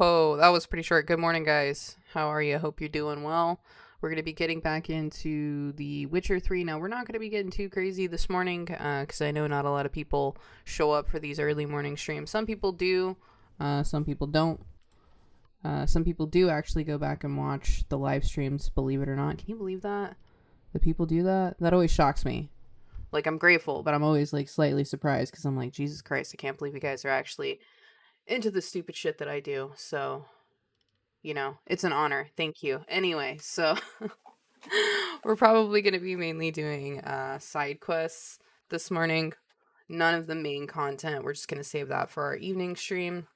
ho. That was pretty short. Good morning, guys. How are you? Hope you're doing well. We're going to be getting back into The Witcher 3. Now, we're not going to be getting too crazy this morning because I know not a lot of people show up for these early morning streams. Some people do. Some people don't. Some people do actually go back and watch the live streams, believe it or not. Can you believe that? That people do that? That always shocks me. Like, I'm grateful, but I'm always, like, slightly surprised because I'm like, Jesus Christ, I can't believe you guys are actually into the stupid shit that I do. So, you know, it's an honor. Thank you. Anyway, so we're probably going to be mainly doing side quests this morning. None of the main content. We're just going to save that for our evening stream.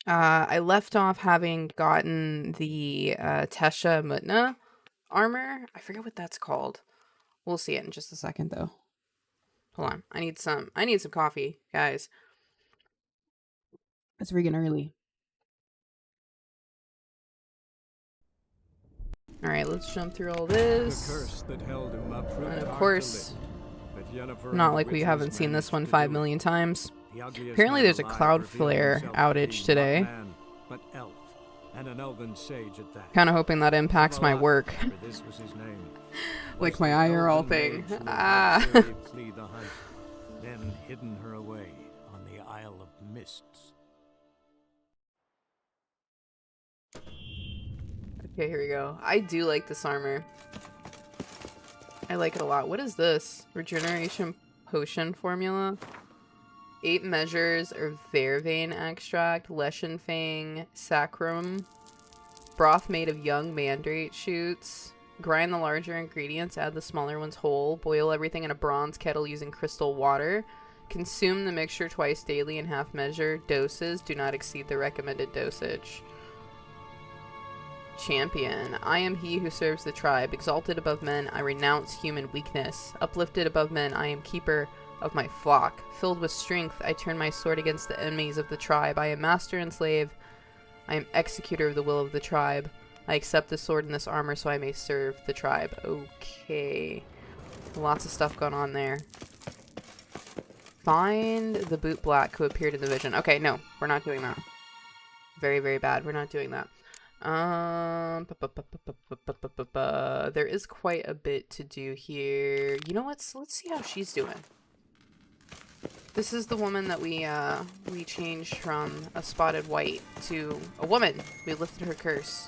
I left off having gotten the Tesha Mutna armor. I forget what that's called. We'll see it in just a second, though. Hold on. I need some coffee, guys. It's freaking early. Alright, let's jump through all this. And of course, not like we haven't seen this one 5 million times. Apparently there's a Cloudflare outage today. Kind of hoping that impacts my work. Like my IRL thing. Ah. Then hidden her away on the Isle of Mists. Okay, here we go. I do like this armor. I like it a lot. What is this? Regeneration potion formula? 8 measures of vervain extract, leshen fang, sacrum, broth made of young mandrake shoots. Grind the larger ingredients, add the smaller ones whole. Boil everything in a bronze kettle using crystal water. Consume the mixture twice daily in half measure. Doses do not exceed the recommended dosage. Champion. I am he who serves the tribe. Exalted above men, I renounce human weakness. Uplifted above men, I am keeper of my flock. Filled with strength, I turn my sword against the enemies of the tribe. I am master and slave. I am executor of the will of the tribe. I accept this sword and this armor so I may serve the tribe. Okay. Lots of stuff going on there. Find the boot black who appeared in the vision. Okay, no, we're not doing that. Very, very bad. We're not doing that. There is quite a bit to do here. You know what? Let's see how she's doing. This is the woman that we changed from a spotted white to a woman. We lifted her curse.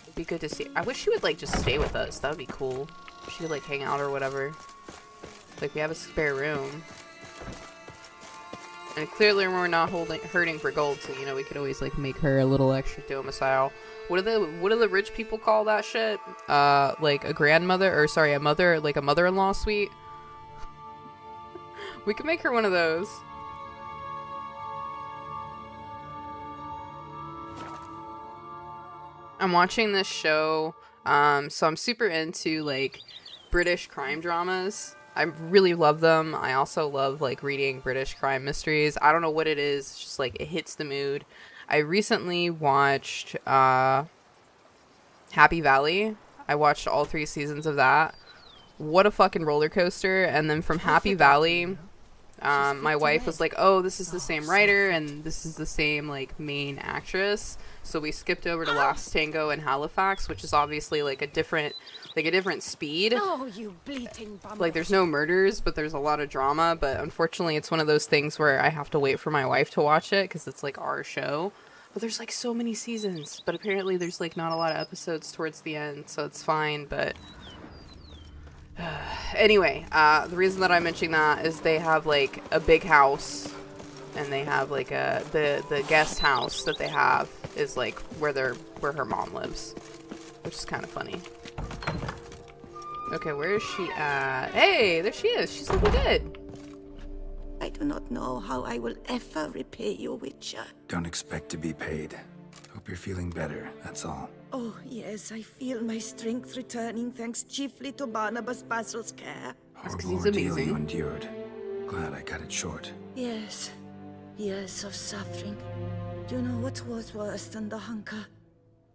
It'd be good to see. I wish she would, like, just stay with us. That would be cool. She could, like, hang out or whatever. Like, we have a spare room. And clearly we're not hurting for gold, so, you know, we could always, like, make her a little extra domicile. What do the rich people call that shit? Like, a grandmother, or sorry, a mother, like a mother-in-law suite? We could make her one of those. I'm watching this show, so I'm super into, like, British crime dramas. I really love them. I also love, like, reading British crime mysteries. I don't know what it is. It's just, like, it hits the mood. I recently watched Happy Valley. I watched all 3 seasons of that. What a fucking roller coaster. And then from Happy Valley, my wife was like, oh, this is the same writer and this is the same, like, main actress. So we skipped over to Last Tango in Halifax, which is obviously, like, a different speed. Oh, you bleating bum. Like, there's no murders, but there's a lot of drama. But unfortunately, it's one of those things where I have to wait for my wife to watch it because it's, like, our show. But there's, like, so many seasons. But apparently there's, like, not a lot of episodes towards the end, so it's fine. But anyway, the reason that I'm mentioning that is they have, like, a big house. And they have, like, the guest house that they have is, like, where her mom lives. Which is kind of funny. Okay, where is she at? Hey, there she is. She's looking good. I do not know how I will ever repay you, Witcher. Don't expect to be paid. Hope you're feeling better, that's all. Oh, yes, I feel my strength returning thanks chiefly to Barnabas Basil's care. Horrible he's ordeal amazing. you endured. Glad I cut it short. Yes, years of suffering. Do you know what was worse than the hunger?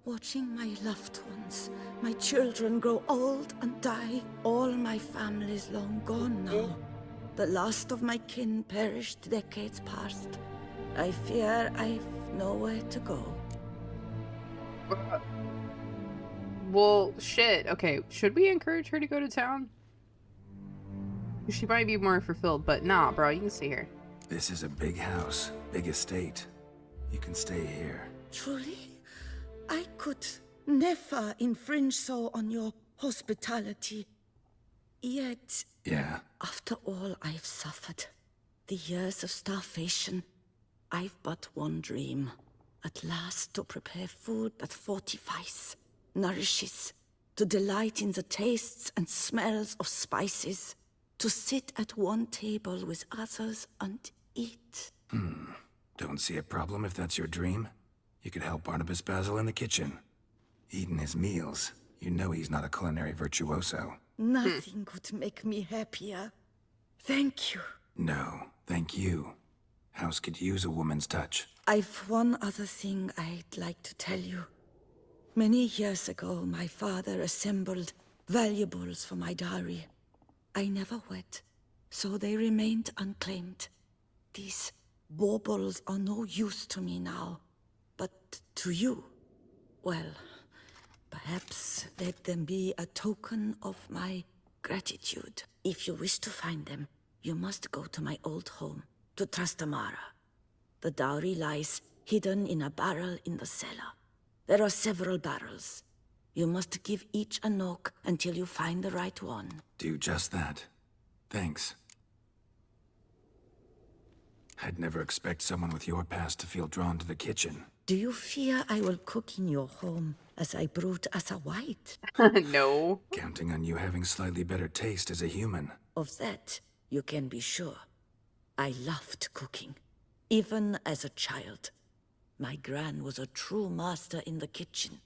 Watching my loved ones, my children grow old and die. All my family's long gone now. The last of my kin perished decades past. I fear I've nowhere to go. Well, shit. Okay, should we encourage her to go to town? She might be more fulfilled, but nah, bro, you can stay here. This is a big house, big estate. You can stay here. Truly? I could never infringe so on your hospitality. Yet, Yeah, after all I've suffered, the years of starvation, I've but one dream. At last to prepare food that fortifies, nourishes, to delight in the tastes and smells of spices, to sit at one table with others and eat. don't see a problem if that's your dream. You could help Barnabas Basil in the kitchen. Eating his meals. You know he's not a culinary virtuoso. Nothing could make me happier. Thank you. No, thank you. House could use a woman's touch. I've one other thing I'd like to tell you. Many years ago, my father assembled valuables for my dowry. I never wed, so they remained unclaimed. These baubles are no use to me now, but to you, well, perhaps let them be a token of my gratitude. If you wish to find them, you must go to my old home, to Trastamara. The dowry lies hidden in a barrel in the cellar. There are several barrels. You must give each a knock until you find the right one. Do just that. Thanks. I'd never expect someone with your past to feel drawn to the kitchen. Do you fear I will cook in your home as I brewed as a white? No. Counting on you having slightly better taste as a human. Of that, you can be sure. I loved cooking, even as a child. My gran was a true master in the kitchen.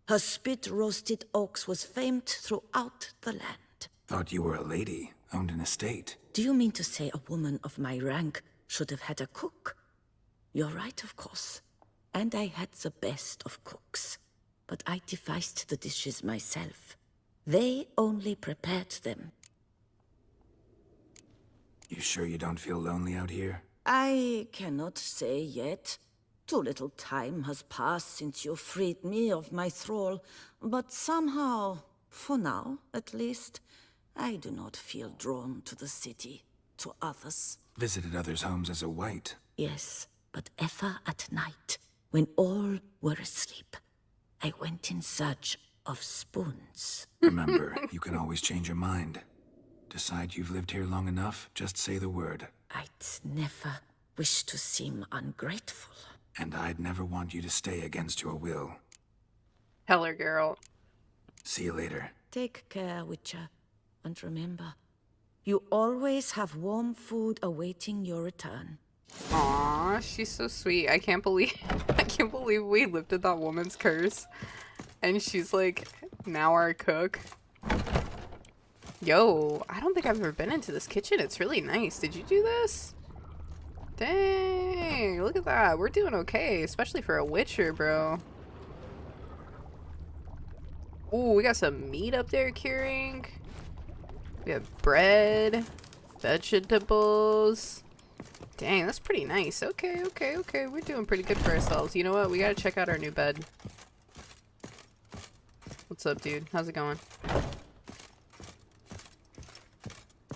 Her spit-roasted oaks was famed throughout the land. Thought you were a lady, owned an estate. Do you mean to say a woman of my rank should have had a cook? You're right, of course. And I had the best of cooks. But I devised the dishes myself. They only prepared them. You sure you don't feel lonely out here? I cannot say yet. Too little time has passed since you freed me of my thrall, but somehow, for now at least, I do not feel drawn to the city, to others. Visited others' homes as a white. Yes, but ever at night, when all were asleep, I went in search of spoons. Remember, you can always change your mind. Decide you've lived here long enough, just say the word. I'd never wish to seem ungrateful. And I'd never want you to stay against your will. Heller girl. See you later. Take care, Witcher. And remember, you always have warm food awaiting your return. Aw, she's so sweet. I can't believe we lifted that woman's curse. And she's like now our cook. Yo, I don't think I've ever been into this kitchen. It's really nice. Did you do this? Dang, look at that. We're doing okay, especially for a Witcher, bro. Ooh, we got some meat up there curing. We have bread, vegetables. Dang, that's pretty nice. Okay. We're doing pretty good for ourselves. You know what? We gotta check out our new bed. What's up, dude? How's it going?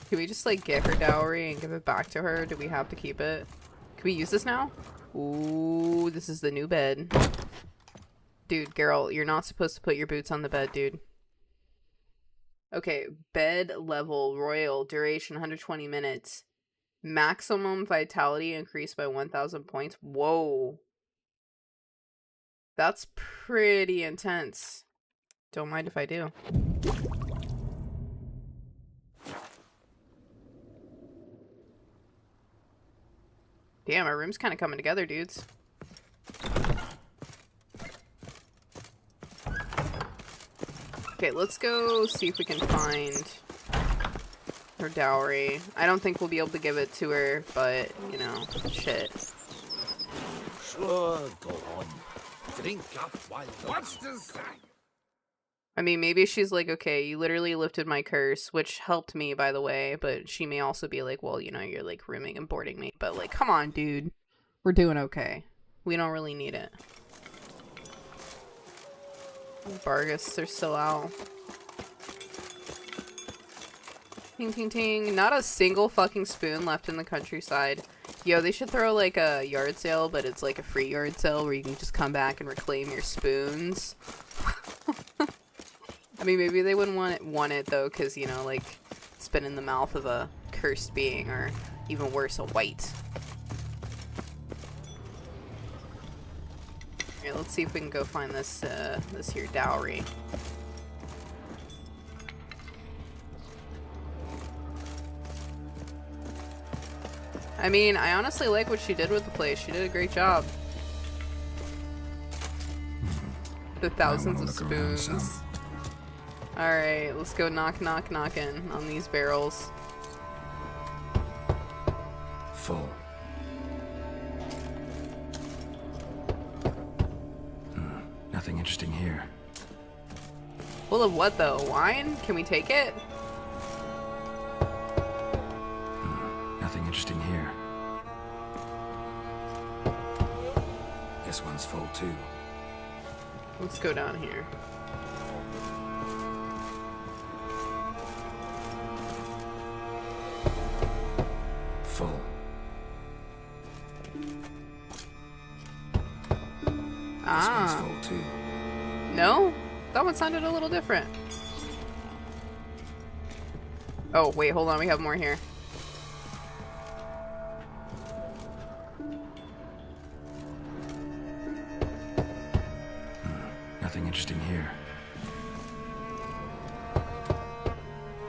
Can we just, like, get her dowry and give it back to her? Do we have to keep it? Can we use this now? Ooh, this is the new bed. Dude, girl, you're not supposed to put your boots on the bed, dude. Okay, bed level, royal, duration 120 minutes. Maximum vitality increased by 1,000 points. Whoa. That's pretty intense. Don't mind if I do. Damn, our room's kind of coming together, dudes. Okay, let's go see if we can find her dowry. I don't think we'll be able to give it to her, but, you know, shit. Sure, go on. Drink up while what's this? I mean, maybe she's like, okay, you literally lifted my curse, which helped me, by the way, but she may also be like, well, you know, you're like rooming and boarding me, but like, come on, dude. We're doing okay. We don't really need it. Bargus, they're still out. Ting ting ting. Not a single fucking spoon left in the countryside. Yo, they should throw like a yard sale, but it's like a free yard sale where you can just come back and reclaim your spoons. I mean, maybe they wouldn't want it though, because, you know, like, it's been in the mouth of a cursed being, or even worse, a wight. Alright, let's see if we can go find this, this here dowry. I mean, I honestly like what she did with the place. She did a great job. The thousands of spoons. Alright, let's go knocking on these barrels. Full. Nothing interesting here. Full of what though? Wine? Can we take it? Nothing interesting here. This one's full too. Let's go down here. Full. This one's full too. No? That one sounded a little different. Oh, wait, hold on. We have more here. Nothing interesting here.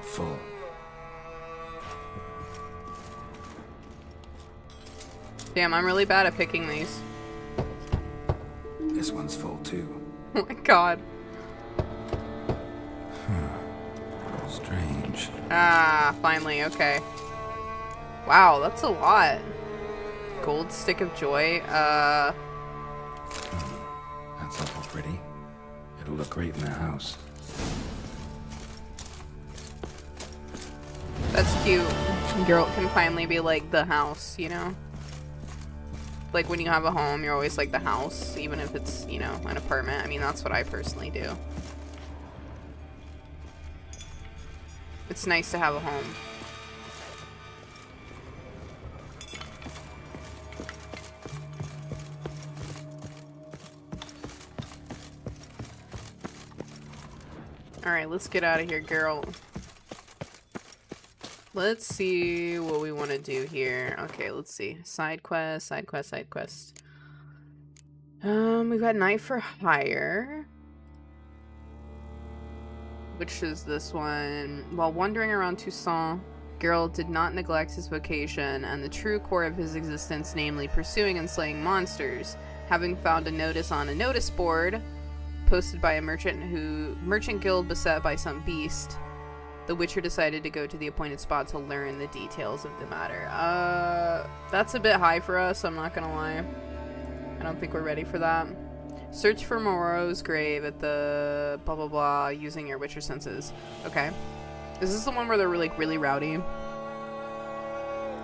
Full. Damn, I'm really bad at picking these. This one's full too. Oh my god. Strange. Ah, finally, okay. Wow, that's a lot. Gold stick of joy. That's awful pretty. It'll look great in the house. That's cute. Girl can finally be like the house, you know? Like when you have a home, you're always like the house, even if it's, you know, an apartment. I mean, that's what I personally do. It's nice to have a home. Alright, let's get out of here, girl. Let's see what we want to do here. Okay, let's see. Side quest, side quest, side quest. We've got Knight for Hire. Which is this one. While wandering around Toussaint, Geralt did not neglect his vocation and the true core of his existence, namely pursuing and slaying monsters. Having found a notice on a notice board posted by a merchant guild beset by some beast, the Witcher decided to go to the appointed spot to learn the details of the matter. That's a bit high for us, I'm not gonna lie. I don't think we're ready for that. Search for Moreau's grave at the blah blah blah using your Witcher senses. Okay. Is this the one where they're like really rowdy?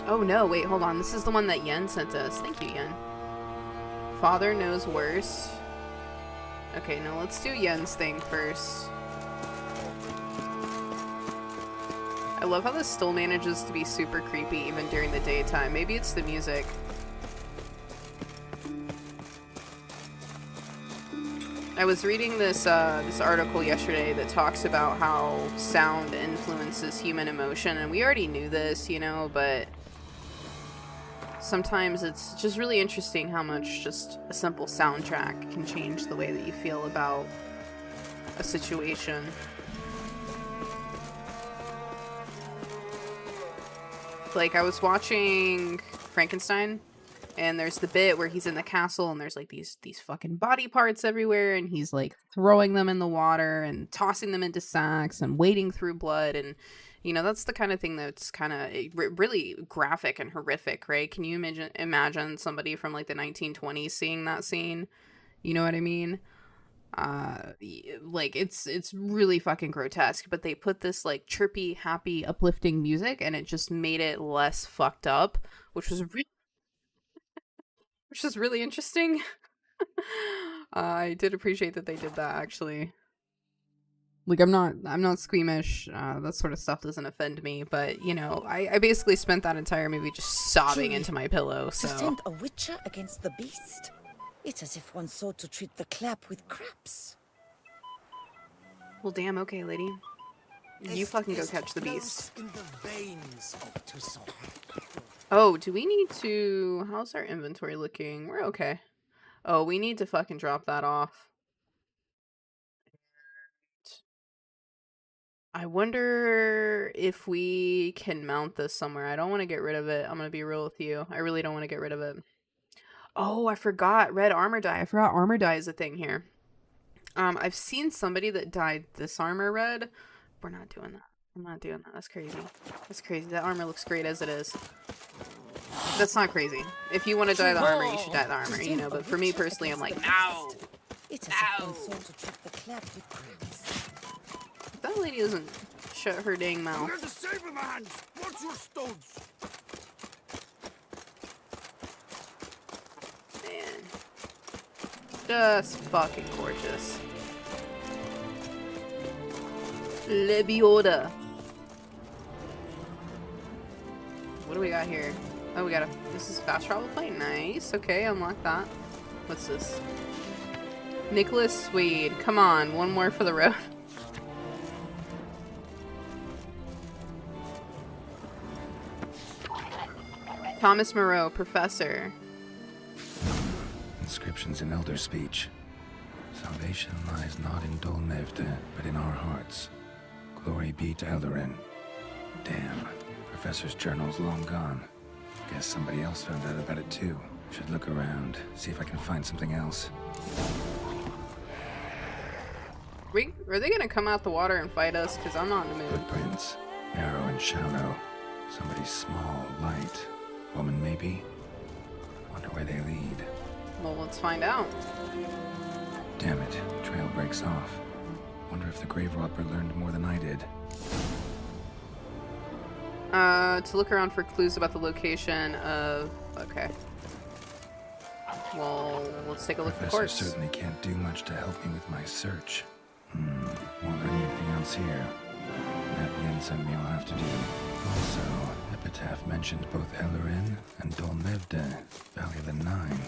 Oh no, wait, hold on. This is the one that Yen sent us. Thank you, Yen. Father knows worse. Okay, no, let's do Yen's thing first. I love how this still manages to be super creepy even during the daytime. Maybe it's the music. I was reading this this article yesterday that talks about how sound influences human emotion, and we already knew this, you know, but sometimes it's just really interesting how much just a simple soundtrack can change the way that you feel about a situation. Like, I was watching Frankenstein, and there's the bit where he's in the castle, and there's like these fucking body parts everywhere, and he's like throwing them in the water and tossing them into sacks and wading through blood, and you know, that's the kind of thing that's kind of really graphic and horrific, right? Can you imagine somebody from like the 1920s seeing that scene? You know what I mean? Like it's really fucking grotesque, but they put this like chirpy, happy, uplifting music, and it just made it less fucked up, which was which is really interesting. I did appreciate that they did that, actually. Like, I'm not squeamish. That sort of stuff doesn't offend me. But, you know, I basically spent that entire movie just sobbing into my pillow, To so... send a witcher against the beast? It's as if one sought to treat the clap with craps. Well, damn, okay, lady. You fucking go catch the beast. In the veins of Toussaint. Oh, do we need to... How's our inventory looking? We're okay. Oh, we need to fucking drop that off. I wonder if we can mount this somewhere. I don't want to get rid of it. I'm going to be real with you. I really don't want to get rid of it. Oh, I forgot. Red armor dye. I forgot armor dye is a thing here. I've seen somebody that dyed this armor red. We're not doing that. I'm not doing that. That's crazy. That's crazy. That armor looks great as it is. That's not crazy. If you want to dye the armor, you should dye the armor, you know. But for me personally, I'm like, no! It's as if one sought to treat the clap with craps. If that lady doesn't shut her dang mouth. There's a saber, my hands! Watch your stones! Man. Just fucking gorgeous. Lebioda. What do we got here? Oh, we got a... This is fast travel plane. Nice. Okay, unlock that. What's this? Nicholas Swede. Come on, one more for the road. Thomas Moreau, professor. Inscriptions in Elder speech. Salvation lies not in Dol Nevde, but in our hearts. Glory be to Eldarin. Damn. Professor's journal's long gone. Guess somebody else found out about it too. Should look around, see if I can find something else. Wait, are they gonna come out the water and fight us? Because I'm not in the mood. Footprints. Narrow and shallow. Somebody small, light. Woman, maybe? Wonder where they lead. Well, let's find out. Damn it. Trail breaks off. Wonder if the grave robber learned more than I did. To look around for clues about the location of... Okay. Well, let's take a look at the Professor course. certainly can't do much to help me with my search. Won't learn anything else here. That means something I'll have to do. Also, Epitaph mentioned both Eldarin and Dol Nevde, Valley of the Nine.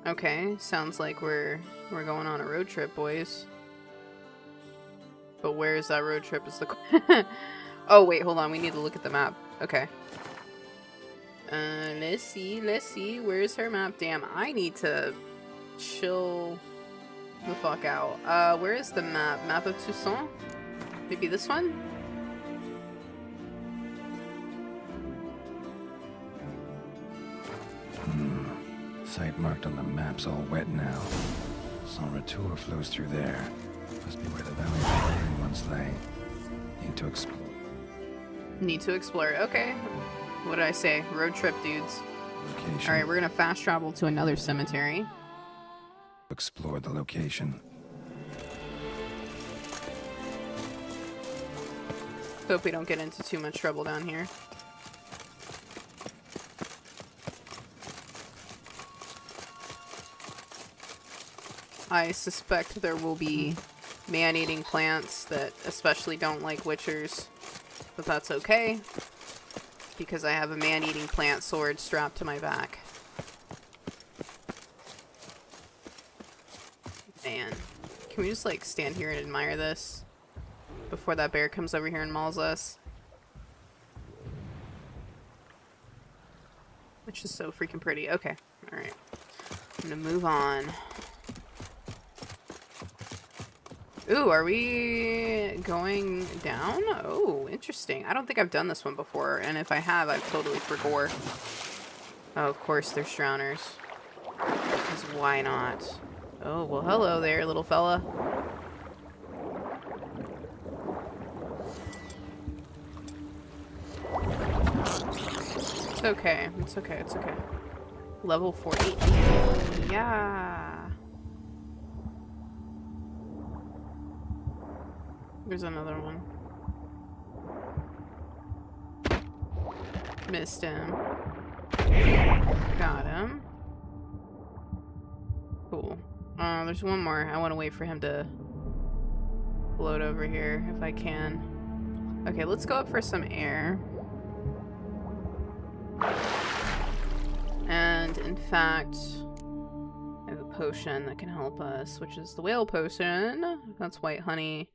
Okay, sounds like we're going on a road trip, boys. But where is that road trip is the... Oh, wait, hold on. We need to look at the map. Okay. Let's see. Where's her map? Damn, I need to chill the fuck out. Where is the map? Map of Toussaint? Maybe this one? Site marked on the map's all wet now. Sans Retour flows through there. Must be where the Valley of the Nine once lay. Need to explore. Need to explore. Okay. What did I say? Road trip, dudes. Location. Alright, we're gonna fast travel to another cemetery. Explore the location. Hope we don't get into too much trouble down here. I suspect there will be man-eating plants that especially don't like witchers, but that's okay, because I have a man-eating plant sword strapped to my back. Man, can we just like stand here and admire this before that bear comes over here and mauls us? Which is so freaking pretty. Okay, alright. I'm gonna move on. Ooh, are we going down? Oh, interesting. I don't think I've done this one before, and if I have, I've totally forgot. Oh, of course, there's drowners. Because why not? Oh, well, hello there, little fella. It's okay. It's okay. It's okay. Level 48. Yeah. There's another one. Missed him. Got him. Cool. There's one more. I want to wait for him to float over here if I can. Okay, let's go up for some air. And in fact, I have a potion that can help us, which is the whale potion. That's white honey.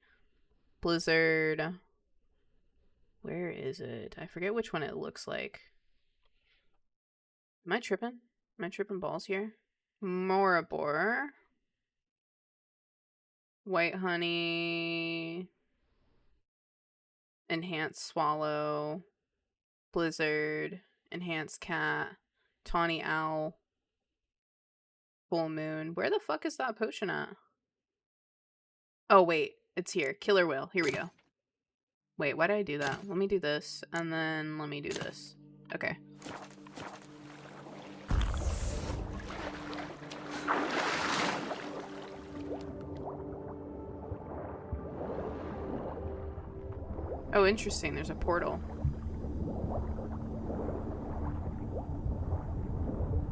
Blizzard. Where is it? I forget which one it looks like. Am I tripping? Am I tripping balls here? Morabor. White honey. Enhanced swallow. Blizzard. Enhanced cat. Tawny owl. Full moon. Where the fuck is that potion at? Oh wait, it's here. Killer whale. Here we go. Wait, why did I do that? Let me do this, and then let me do this. Okay. Oh, interesting. There's a portal.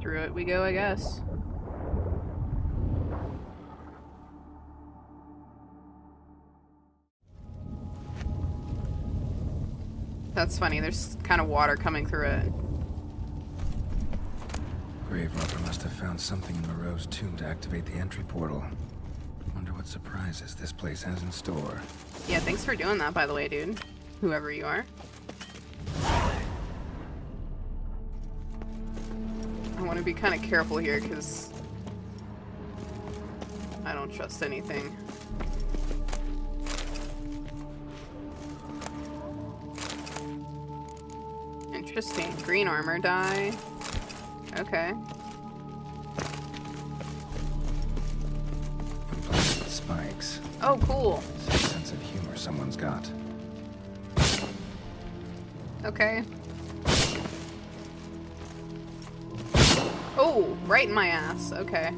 Through it we go, I guess. That's funny. There's kind of water coming through it. Grave Robber must have found something in Moreau's tomb to activate the entry portal. Wonder what surprises this place has in store. Yeah, thanks for doing that, by the way, dude. Whoever you are. I want to be kind of careful here, because I don't trust anything. Interesting. Green armor die. Okay. Complete spikes. Oh, cool. Some sense of humor someone's got. Okay. Oh, right in my ass. Okay.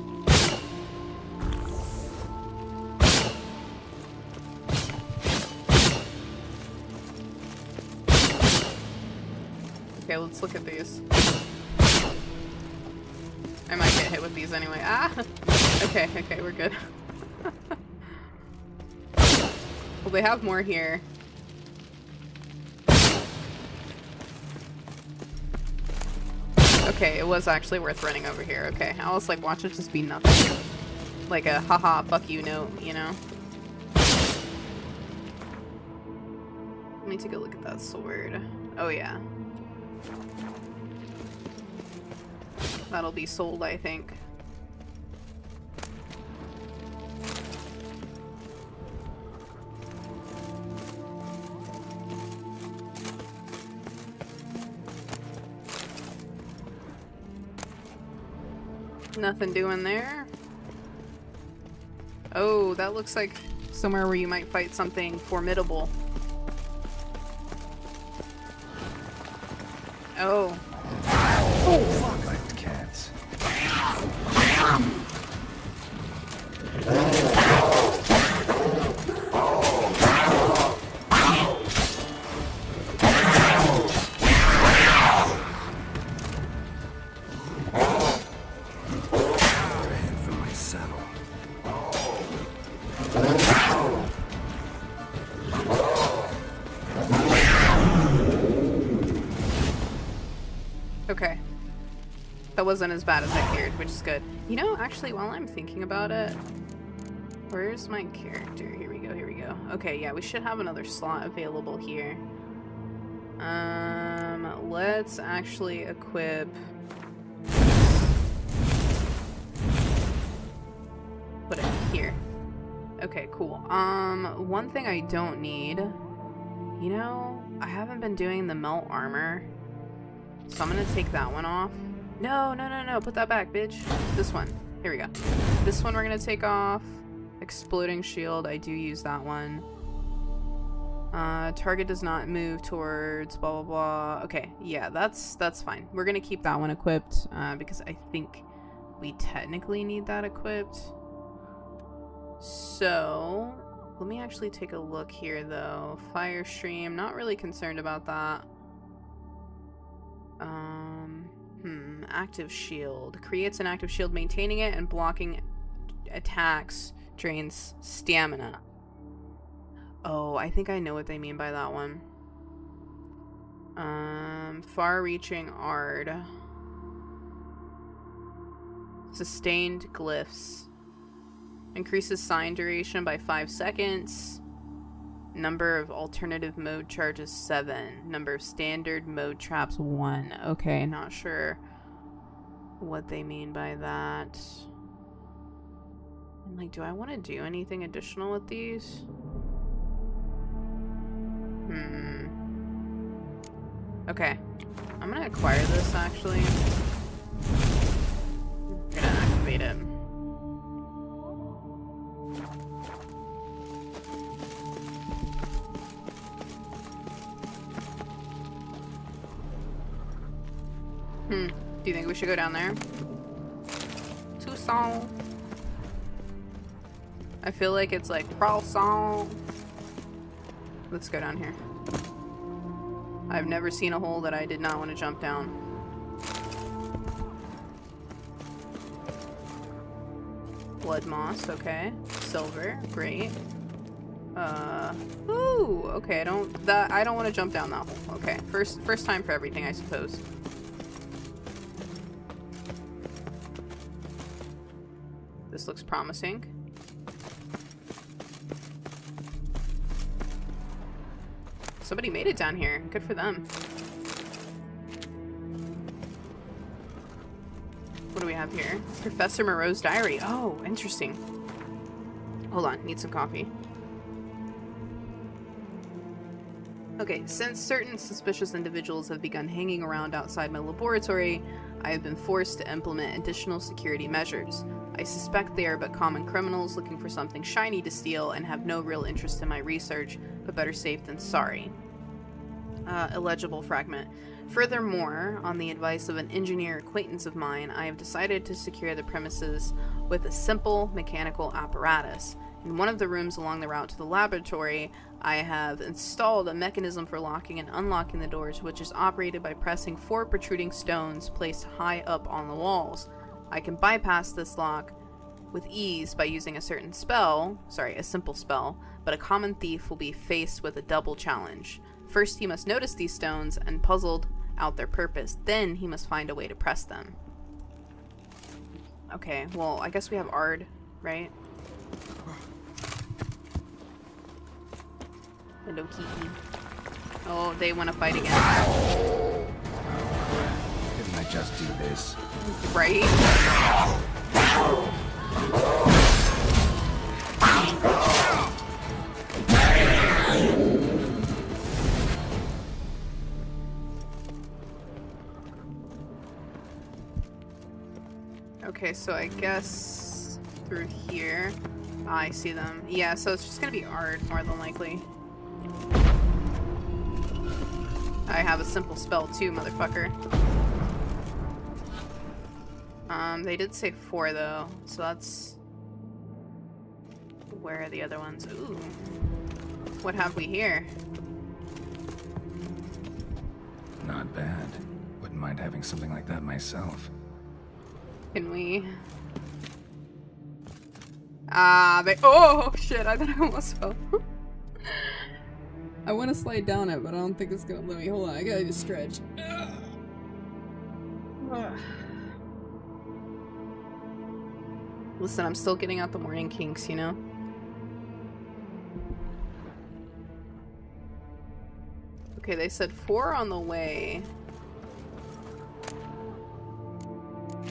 Okay, let's look at these. I might get hit with these anyway. Ah! Okay, okay, we're good. Well, they have more here. Okay, it was actually worth running over here. Okay, I was like, watch it just be nothing. Like a haha, fuck you note, you know? Let me take a look at that sword. Oh yeah. That'll be sold, I think. Nothing doing there. Oh, that looks like somewhere where you might fight something formidable. Oh. Oh, fuck. Like cats. Okay. That wasn't as bad as I feared, which is good. You know, actually, while I'm thinking about it, where's my character? Here we go, here we go. Okay, yeah, we should have another slot available here. Let's actually equip... Put it here. Okay, cool. One thing I don't need... You know, I haven't been doing the melt armor. So I'm gonna take that one off. No, no, no, no. Put that back, bitch. This one. Here we go. This one we're gonna take off. Exploding shield. I do use that one. Target does not move towards blah, blah, blah. Okay, yeah, that's fine. We're gonna keep that one equipped because I think we technically need that equipped. So, let me actually take a look here, though. Fire stream. Not really concerned about that. Active shield. Creates an active shield. Maintaining it and blocking attacks drains stamina. Oh, I think I know what they mean by that one. Far-reaching Ard. Sustained glyphs. Increases sign duration by 5 seconds. Number of alternative mode charges 7. Number of standard mode traps 1. Okay, not sure what they mean by that. And like, do I want to do anything additional with these? Okay. I'm gonna acquire this, actually. I'm gonna activate it. Do you think we should go down there? Tucson. I feel like it's like croissant. Let's go down here. I've never seen a hole that I did not want to jump down. Blood moss, okay. Silver, great. Ooh, okay, I don't want to jump down that hole. Okay, first time for everything, I suppose. This looks promising. Somebody made it down here. Good for them. What do we have here? Professor Moreau's diary. Oh, interesting. Hold on, need some coffee. Okay, since certain suspicious individuals have begun hanging around outside my laboratory, I have been forced to implement additional security measures. I suspect they are but common criminals looking for something shiny to steal and have no real interest in my research, but better safe than sorry. Illegible fragment. Furthermore, on the advice of an engineer acquaintance of mine, I have decided to secure the premises with a simple mechanical apparatus. In one of the rooms along the route to the laboratory, I have installed a mechanism for locking and unlocking the doors, which is operated by pressing 4 protruding stones placed high up on the walls. I can bypass this lock with ease by using a simple spell, but a common thief will be faced with a double challenge. First, he must notice these stones and puzzled out their purpose. Then he must find a way to press them. Okay, well, I guess we have Ard, right? Hello, Kiki. Oh, they want to fight again. Didn't I just do this? Right? Okay, so I guess through here. I see them. Yeah, so it's just gonna be Ard, more than likely. I have a simple spell too, motherfucker. They did say 4 though, so that's... Where are the other ones? Ooh. What have we here? Not bad. Wouldn't mind having something like that myself. Can we... Oh, shit, I thought I almost fell. I want to slide down it, but I don't think it's gonna let me. Hold on, I gotta just stretch. Listen, I'm still getting out the morning kinks, you know? Okay, they said 4 on the way.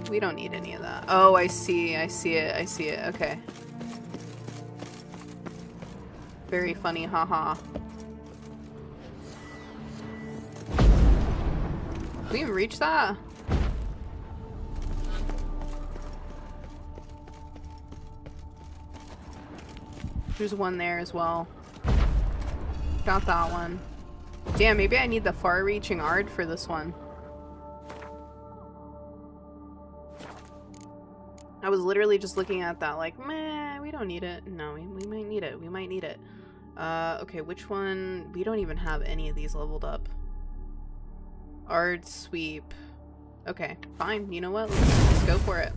We don't need any of that. Oh, I see it, I see it, okay. Very funny, haha. Can we even reach that? There's one there as well. Got that one. Damn, maybe I need the far-reaching Ard for this one. I was literally just looking at that like, meh, we don't need it. No, we might need it. We might need it. Okay, which one? We don't even have any of these leveled up. Ard Sweep. Okay, fine. You know what? Let's go for it.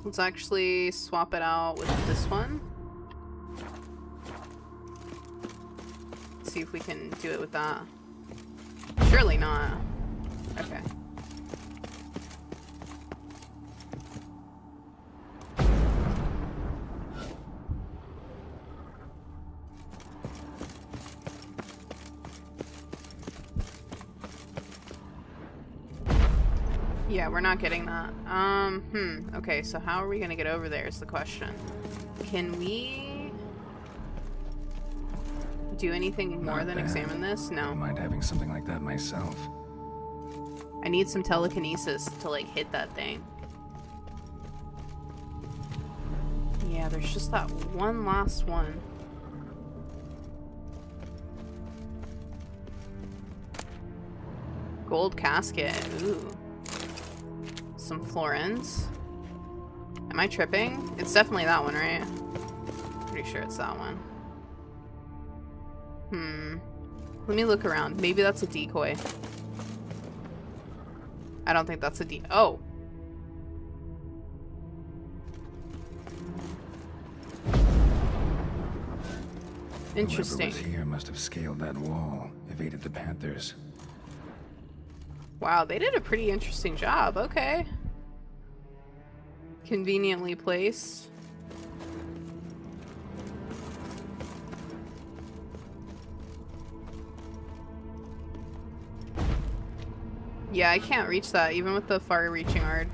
Let's actually swap it out with this one. See if we can do it with that. Surely not. Okay. Yeah, we're not getting that. Okay, so how are we gonna get over there is the question. Can we do anything more Not than bad. examine this? No. Wouldn't mind having something like that myself. I need some telekinesis to, like, hit that thing. Yeah, there's just that one last one. Gold casket. Ooh. Some florins. Am I tripping? It's definitely that one, right? Pretty sure it's that one. Let me look around. Maybe that's a decoy. I don't think that's a oh! Interesting. Whoever was here must have scaled that wall, evaded the Panthers. Wow, they did a pretty interesting job. Okay. Conveniently placed. Yeah, I can't reach that, even with the far-reaching art.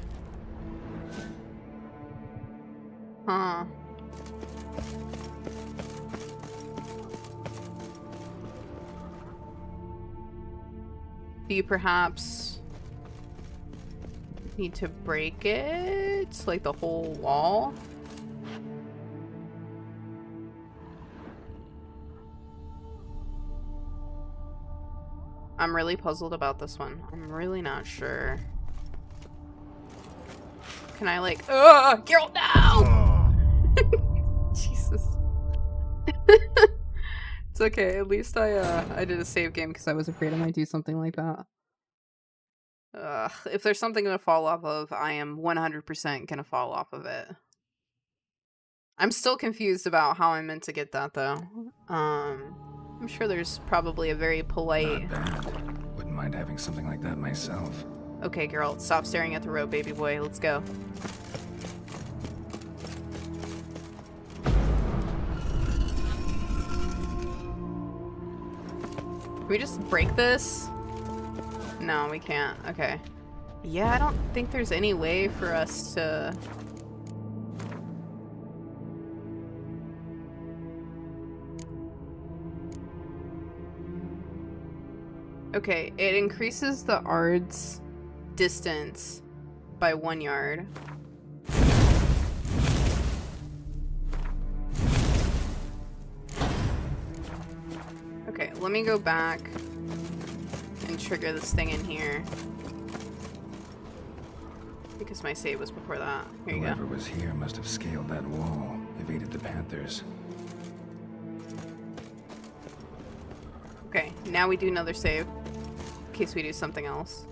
Huh. Do you perhaps need to break it? Like the whole wall? I'm really puzzled about this one. I'm really not sure. Can I like... Ugh! Geralt, no! Jesus. It's okay. At least I did a save game because I was afraid I might do something like that. If there's something to fall off of, I am 100% gonna fall off of it. I'm still confused about how I'm meant to get that though. I'm sure there's probably a very polite... Not bad. Wouldn't mind having something like that myself. Okay, Geralt, stop staring at the road, baby boy. Let's go. Can we just break this? No, we can't. Okay. Yeah, I don't think there's any way for us to... Okay, it increases the Ard's distance by 1 yard. Okay, let me go back and trigger this thing in here. Because my save was before that. Here you go. Whoever was here must have scaled that wall, evaded the Panthers. Okay, now we do another save. In case we do something else.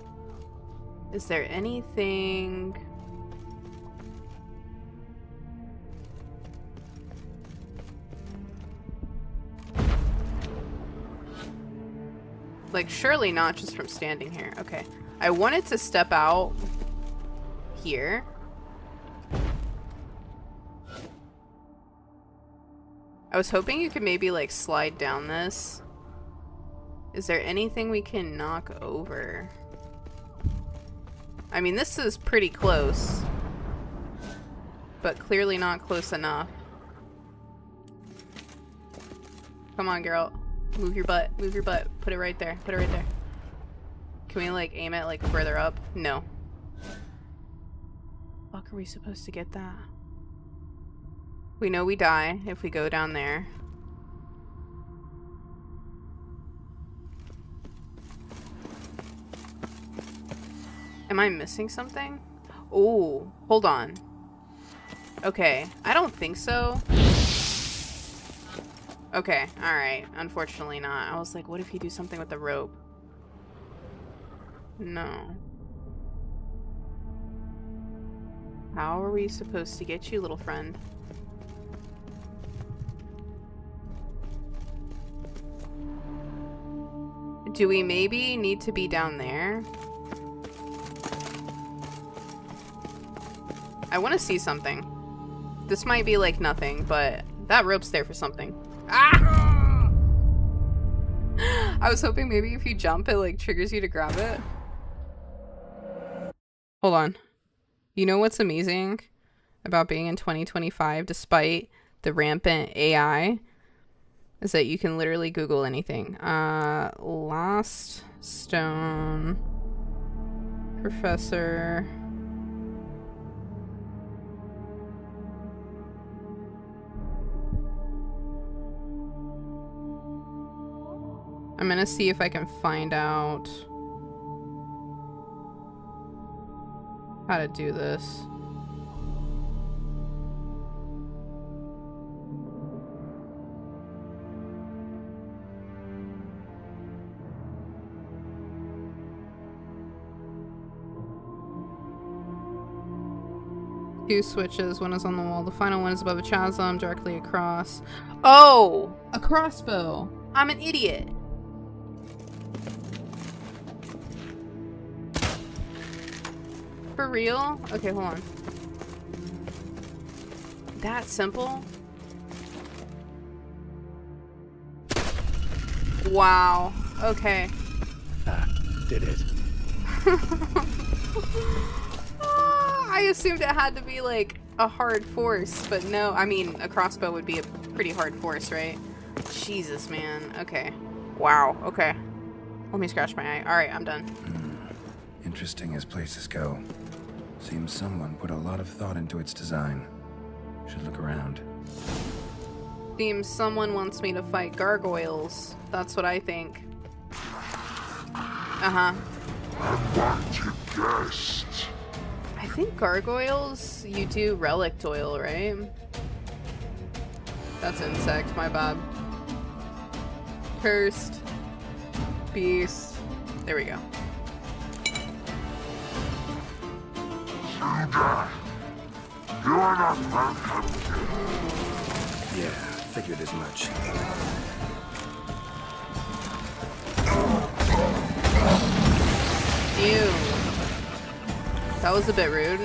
Is there anything... Like, surely not just from standing here. Okay. I wanted to step out here. I was hoping you could maybe, like, slide down this. Is there anything we can knock over? I mean, this is pretty close. But clearly not close enough. Come on, Geralt. Move your butt. Move your butt. Put it right there. Put it right there. Can we, like, aim it, like, further up? No. Fuck, are we supposed to get that? We know we die if we go down there. Am I missing something? Oh, hold on. Okay, I don't think so. Okay, alright. Unfortunately not. I was like, what if you do something with the rope? No. How are we supposed to get you, little friend? Do we maybe need to be down there? I want to see something. This might be like nothing, but that rope's there for something. Ah! I was hoping maybe if you jump, it like triggers you to grab it. Hold on. You know what's amazing about being in 2025 despite the rampant AI? Is that you can literally Google anything. Last stone professor. I'm gonna see if I can find out how to do this. Two switches, one is on the wall. The final one is above a chasm, directly across. Oh! A crossbow! I'm an idiot! For real? Okay, hold on. That simple? Wow. Okay. Ah, did it. I assumed it had to be like a hard force, but no. I mean, a crossbow would be a pretty hard force, right? Jesus, man. Okay. Wow. Okay. Let me scratch my eye. Alright, I'm done. Interesting as places go. Seems someone put a lot of thought into its design. Should look around. Seems someone wants me to fight gargoyles. That's what I think. Uh-huh. I think gargoyles, you do relic oil, right? That's insect, my bad. Cursed. Beast. There we go. Yeah, figured as much. Ew. That was a bit rude.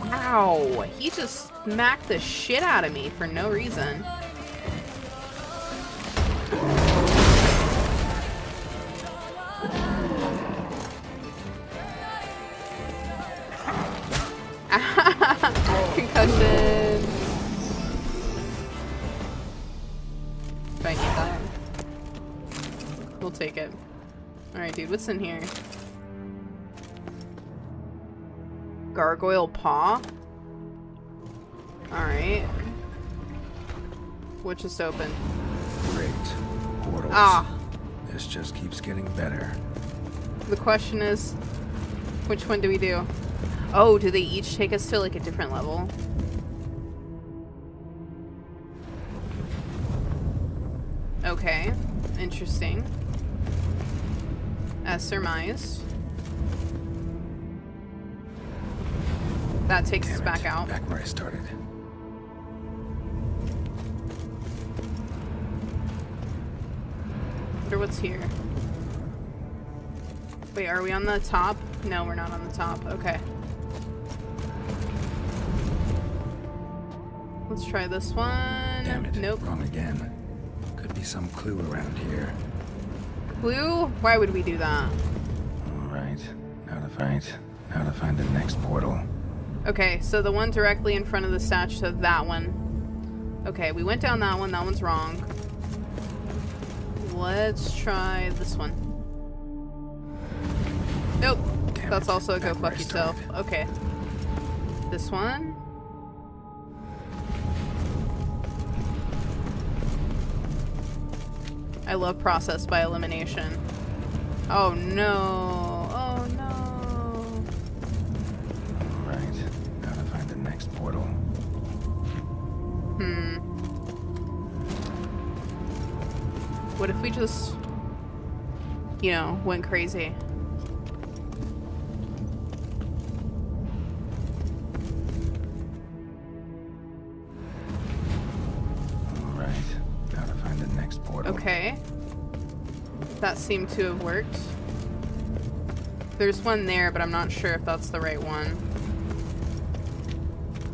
Wow. He just smacked the shit out of me for no reason. Concussion. Do I need that? We'll take it. Alright, dude, what's in here? Gargoyle paw? Alright. What just opened? Great. Portals. Ah! This just keeps getting better. The question is, which one do we do? Oh, do they each take us to like a different level? Okay, interesting. As surmised. That takes us Damn back it, out. Back where I started. Wonder what's here. Wait, are we on the top? No, we're not on the top. Okay. Let's try this one. Damn it. Nope. Wrong again. Could be some clue around here. Clue? Why would we do that? Alright. Now to fight. Now to find the next portal. Okay, so the one directly in front of the statue, so that one. Okay, we went down that one. That one's wrong. Let's try this one. Nope. Damn That's it, also a go back where fuck I yourself. started. Okay. This one. I love process by elimination. Oh no. Oh no. Alright. Now to find the next portal. What if we just, you know, went crazy? Alright, gotta find the next portal. Okay. That seemed to have worked. There's one there, but I'm not sure if that's the right one.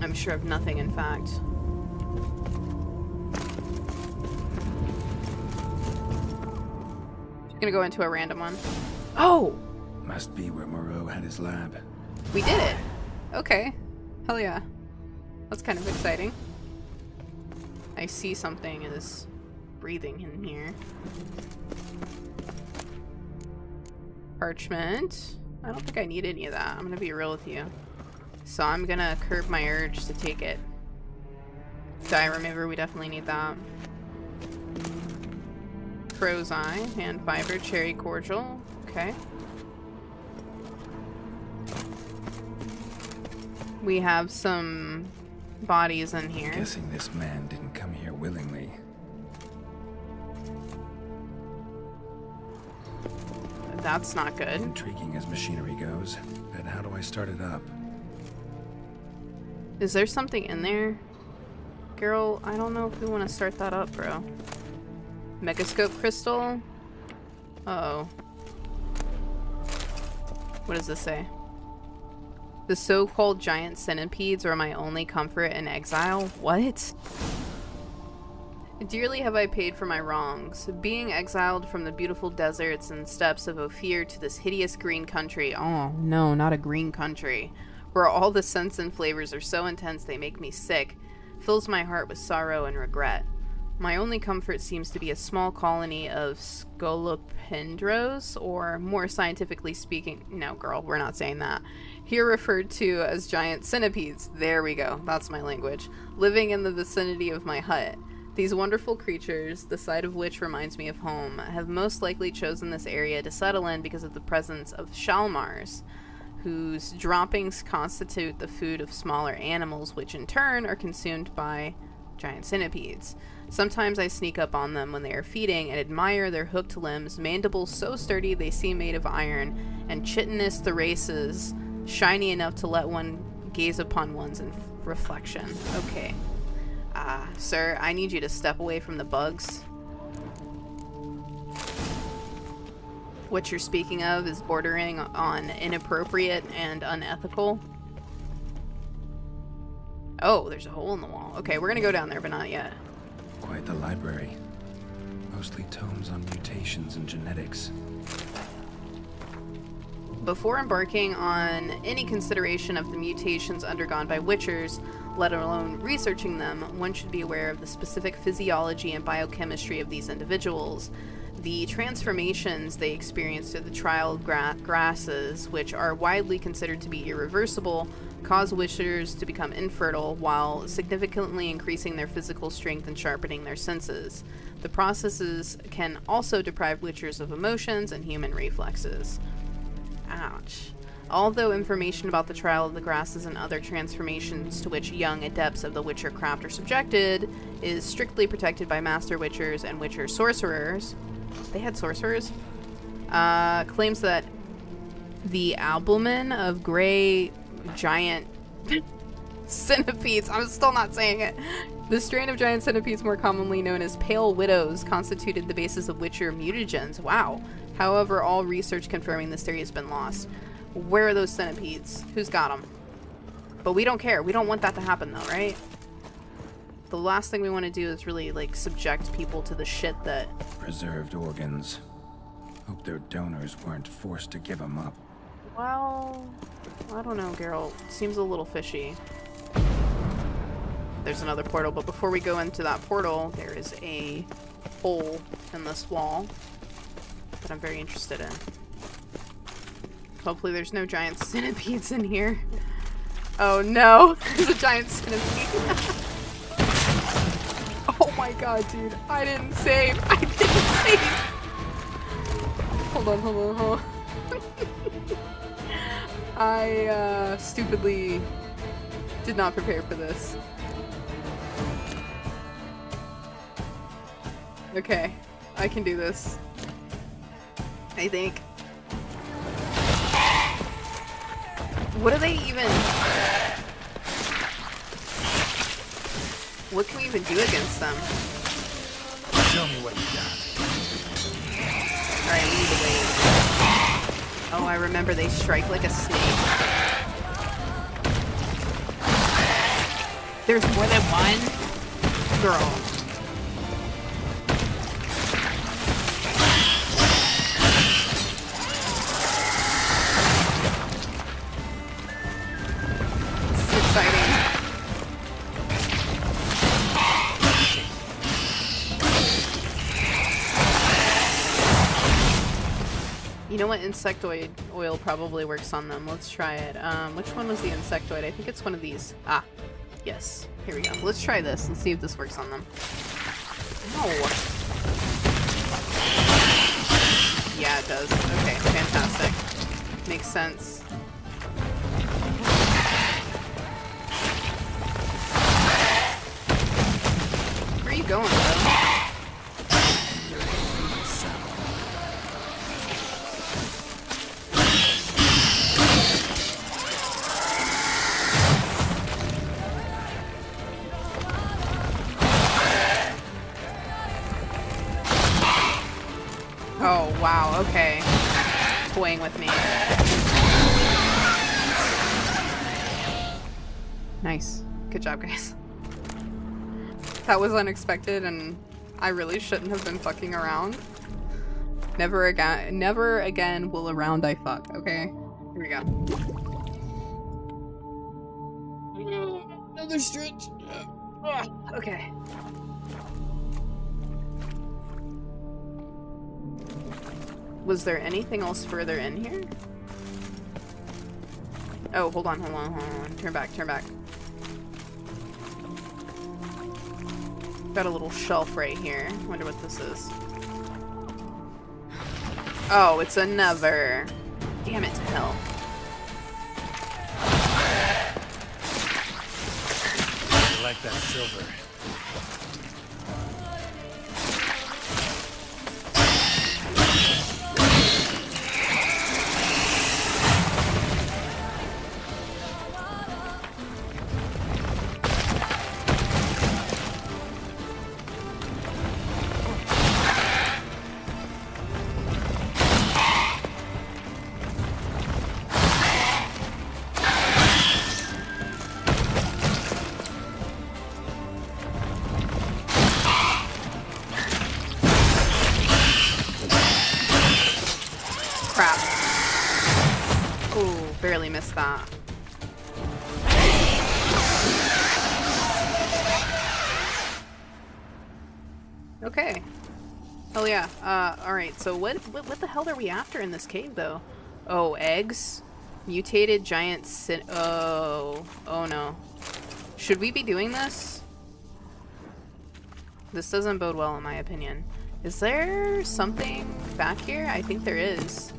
I'm sure of nothing, in fact. Just gonna go into a random one. Oh! Must be where Moreau had his lab. We did it! Okay. Hell yeah. That's kind of exciting. I see something is breathing in here. Parchment. I don't think I need any of that. I'm gonna be real with you. So I'm gonna curb my urge to take it. Dye remover, we definitely need that. Crow's eye, hand fiber, cherry cordial. Okay. We have some bodies in here. Guessing this man didn't come here willingly. That's not good. Intriguing as machinery goes, but how do I start it up? Is there something in there? Girl, I don't know if we want to start that up, bro. Megascope crystal? Uh-oh. What does this say? The so-called giant centipedes are my only comfort in exile? What? Dearly have I paid for my wrongs. Being exiled from the beautiful deserts and steppes of Ophir to this hideous green country. Oh, no, not a green country. Where all the scents and flavors are so intense they make me sick. Fills my heart with sorrow and regret. My only comfort seems to be a small colony of scolopendros, or more scientifically speaking, no girl, we're not saying that. Here referred to as giant centipedes. There we go, that's my language. Living in the vicinity of my hut. These wonderful creatures, the sight of which reminds me of home, have most likely chosen this area to settle in because of the presence of Shalmars, whose droppings constitute the food of smaller animals, which in turn are consumed by giant centipedes. Sometimes I sneak up on them when they are feeding and admire their hooked limbs, mandibles so sturdy they seem made of iron, and chitinous thoraces shiny enough to let one gaze upon one's reflection. Okay. Sir, I need you to step away from the bugs. What you're speaking of is bordering on inappropriate and unethical. Oh, there's a hole in the wall. Okay, we're gonna go down there, but not yet. Quite the library. Mostly tomes on mutations and genetics. Before embarking on any consideration of the mutations undergone by Witchers, let alone researching them, one should be aware of the specific physiology and biochemistry of these individuals. The transformations they experience through the trial of grasses, which are widely considered to be irreversible, cause Witchers to become infertile while significantly increasing their physical strength and sharpening their senses. The processes can also deprive Witchers of emotions and human reflexes. Ouch. Although information about the trial of the grasses and other transformations to which young adepts of the Witcher craft are subjected is strictly protected by Master Witchers and Witcher sorcerers. They had sorcerers? Claims that the albumin of gray giant centipedes, I'm still not saying it. The strain of giant centipedes, more commonly known as pale widows, constituted the basis of Witcher mutagens. Wow. However, all research confirming this theory has been lost. Where are those centipedes? Who's got them? But we don't care. We don't want that to happen though, right? The last thing we want to do is really, like, subject people to the shit that... Preserved organs. Hope their donors weren't forced to give them up. Well, I don't know, Geralt. Seems a little fishy. There's another portal, but before we go into that portal, there is a hole in this wall that I'm very interested in. Hopefully there's no giant centipedes in here. Oh no, there's a giant centipede. Oh my god, dude. I didn't save. I didn't save. Hold on. I stupidly did not prepare for this. Okay. I can do this. I think. What do they even... What can we even do against them? Show me what you got. Alright, we need to wait. Oh, I remember they strike like a snake. There's more than one? Girl. This is exciting. You know what? Insectoid oil probably works on them. Let's try it. Which one was the insectoid? I think it's one of these. Ah, yes. Here we go. Let's try this and see if this works on them. No. Yeah, it does. Okay, fantastic. Makes sense. Where are you going, though? Oh, wow, okay. Toying with me. Nice. Good job, guys. That was unexpected, and I really shouldn't have been fucking around. Never again will a round I fuck, okay? Here we go. Another stretch. Okay. Was there anything else further in here? Oh, hold on. Turn back. Got a little shelf right here. Wonder what this is. Oh, it's another. Damn it to hell. I like that silver. Barely missed that. Okay. Hell yeah. Alright, so what the hell are we after in this cave, though? Oh, eggs? Mutated giant oh no. Should we be doing this? This doesn't bode well, in my opinion. Is there something back here? I think there is.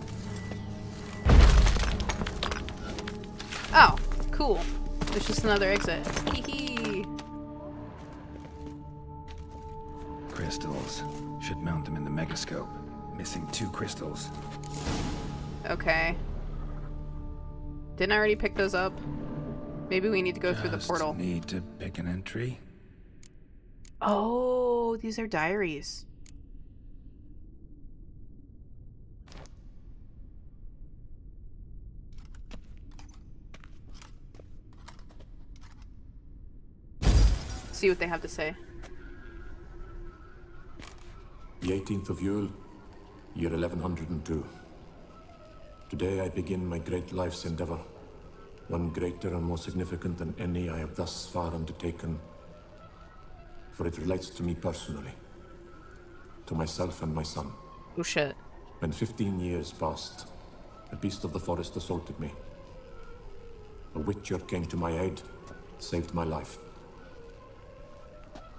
Oh, cool. There's just another exit. Hee. Crystals. Should mount them in the megascope. Missing 2 crystals. Okay. Didn't I already pick those up? Maybe we need to go through the portal. Need to pick an entry. Oh, these are diaries. See what they have to say. The 18th of Yule, year 1102. Today I begin my great life's endeavor, one greater and more significant than any I have thus far undertaken, for it relates to me personally, to myself and my son. Oh shit. When 15 years passed, a beast of the forest assaulted me. A witcher came to my aid, saved my life.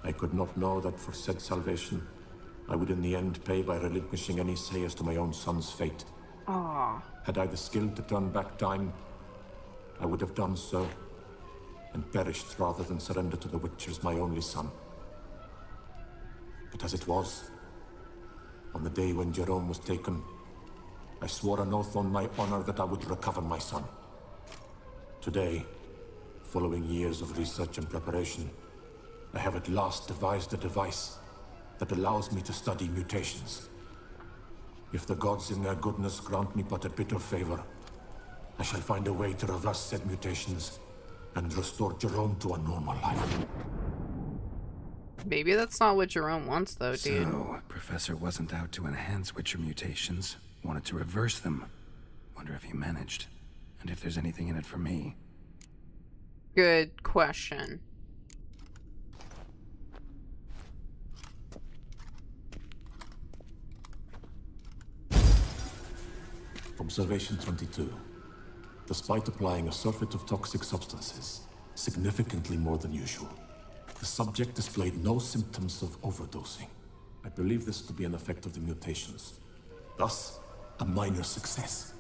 I could not know that for said salvation, I would in the end pay by relinquishing any say as to my own son's fate. Aww. Had I the skill to turn back time, I would have done so, and perished rather than surrender to the Witchers my only son. But as it was, On the day when Jerome was taken, I swore an oath on my honor that I would recover my son. Today, following years of research and preparation, I have at last devised a device that allows me to study mutations. If the gods in their goodness grant me but a bit of favor, I shall find a way to reverse said mutations and restore Jerome to a normal life. Maybe that's not what Jerome wants, though, dude. So, Professor wasn't out to enhance Witcher mutations, wanted to reverse them. Wonder if he managed, and if there's anything in it for me. Good question. Observation 22. Despite applying a surfeit of toxic substances, significantly more than usual, the subject displayed no symptoms of overdosing. I believe this to be an effect of the mutations. Thus, a minor success.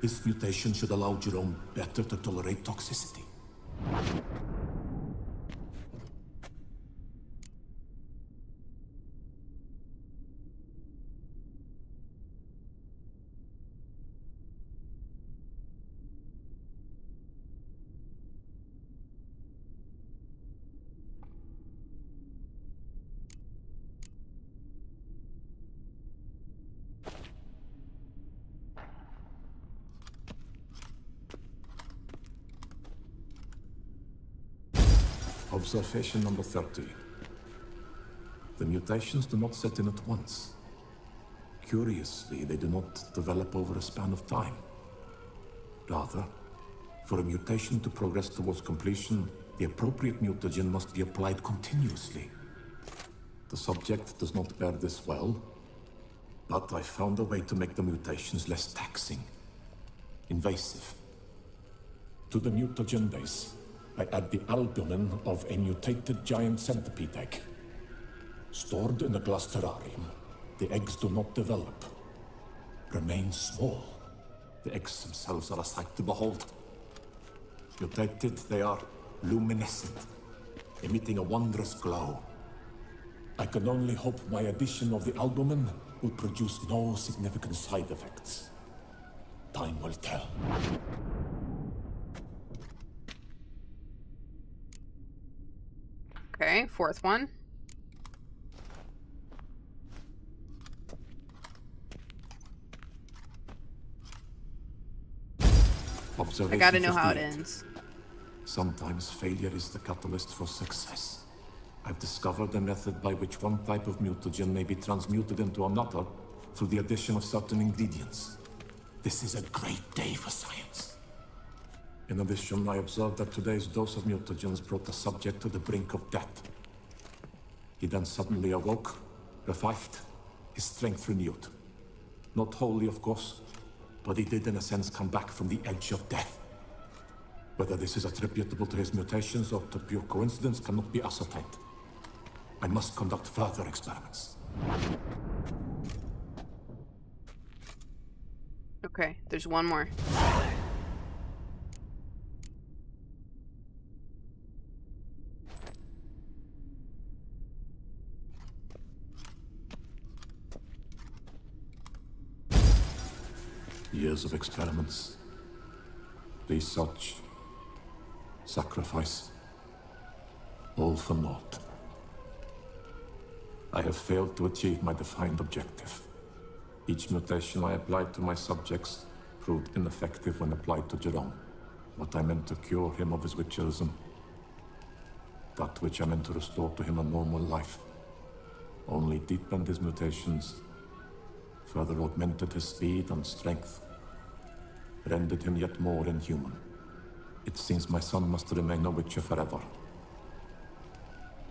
This mutation should allow Jerome better to tolerate toxicity. Observation number 30. The mutations do not set in at once. Curiously, they do not develop over a span of time. Rather, for a mutation to progress towards completion, the appropriate mutagen must be applied continuously. The subject does not bear this well, but I found a way to make the mutations less taxing, invasive. To the mutagen base, I add the albumin of a mutated giant centipede egg. Stored in a glass terrarium, the eggs do not develop, remain small. The eggs themselves are a sight to behold. Mutated, they are luminescent, emitting a wondrous glow. I can only hope my addition of the albumin will produce no significant side effects. Time will tell. Okay, fourth one. I gotta know how it ends. Sometimes failure is the catalyst for success. I've discovered a method by which one type of mutagen may be transmuted into another through the addition of certain ingredients. This is a great day for science. In addition, I observed that today's dose of mutagens brought the subject to the brink of death. He then suddenly awoke, revived, his strength renewed. Not wholly, of course, but he did in a sense come back from the edge of death. Whether this is attributable to his mutations or to pure coincidence cannot be ascertained. I must conduct further experiments. Okay, there's one more. Years of experiments, research, sacrifice, all for naught. I have failed to achieve my defined objective. Each mutation I applied to my subjects proved ineffective when applied to Jerome. What I meant to cure him of his witcherism, that which I meant to restore to him a normal life, only deepened his mutations, further augmented his speed and strength, rendered him yet more inhuman. It seems my son must remain a witcher forever.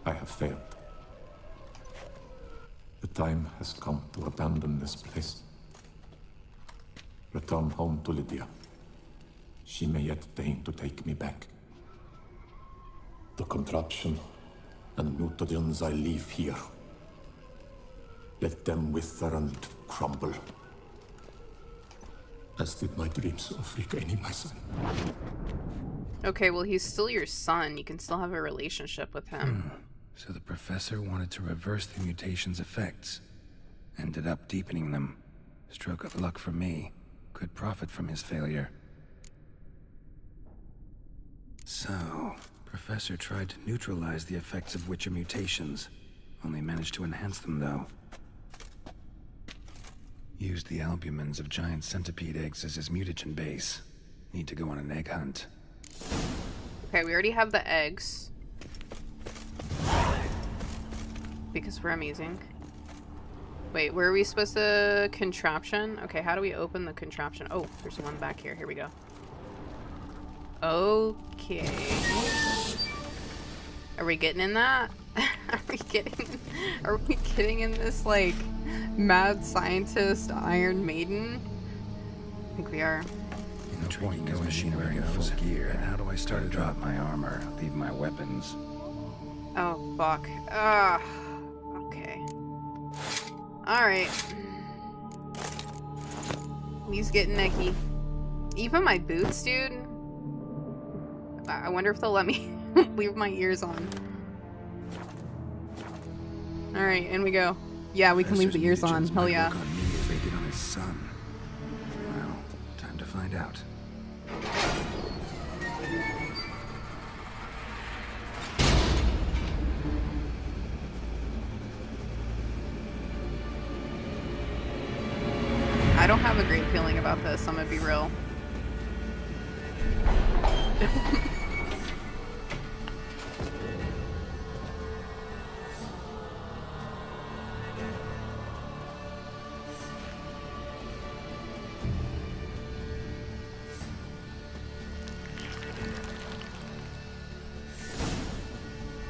I have failed. The time has come to abandon this place. Return home to Lydia. She may yet deign to take me back. The contraption and mutagens I leave here, let them wither and crumble, as did my dreams of regaining my son. Okay, well, he's still your son. You can still have a relationship with him. So the professor wanted to reverse the mutation's effects. Ended up deepening them. Stroke of luck for me. Could profit from his failure. So, Professor tried to neutralize the effects of Witcher mutations. Only managed to enhance them, though. Used the albumins of giant centipede eggs as his mutagen base. Need to go on an egg hunt. Okay, we already have the eggs. Because we're amazing. Wait, where are we supposed to... Contraption? Okay, how do we open the contraption? Oh, there's one back here. Here we go. Okay. Are we getting in that? Are we getting in this, like, mad scientist Iron Maiden? I think we are. Intriguing is machinery in full gear. And how do I start to drop my armor, leave my weapons? Oh, fuck. Okay. Alright. He's getting necky. Even my boots, dude. I wonder if they'll let me leave my ears on. Alright, in we go. Yeah, we can leave the ears on. Hell yeah. On me as they did on his son. Well, time to find out. I don't have a great feeling about this, I'm gonna be real.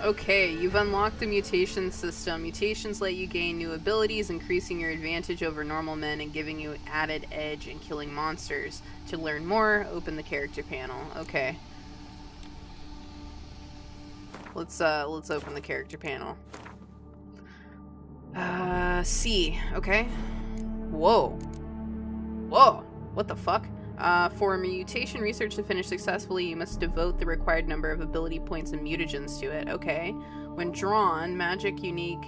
Okay, you've unlocked the mutation system. Mutations let you gain new abilities, increasing your advantage over normal men and giving you added edge in killing monsters. To learn more, open the character panel. Okay. Let's open the character panel. C. Okay. Whoa. Whoa. What the fuck? For mutation research to finish successfully, you must devote the required number of ability points and mutagens to it. Okay. When drawn, magic, unique,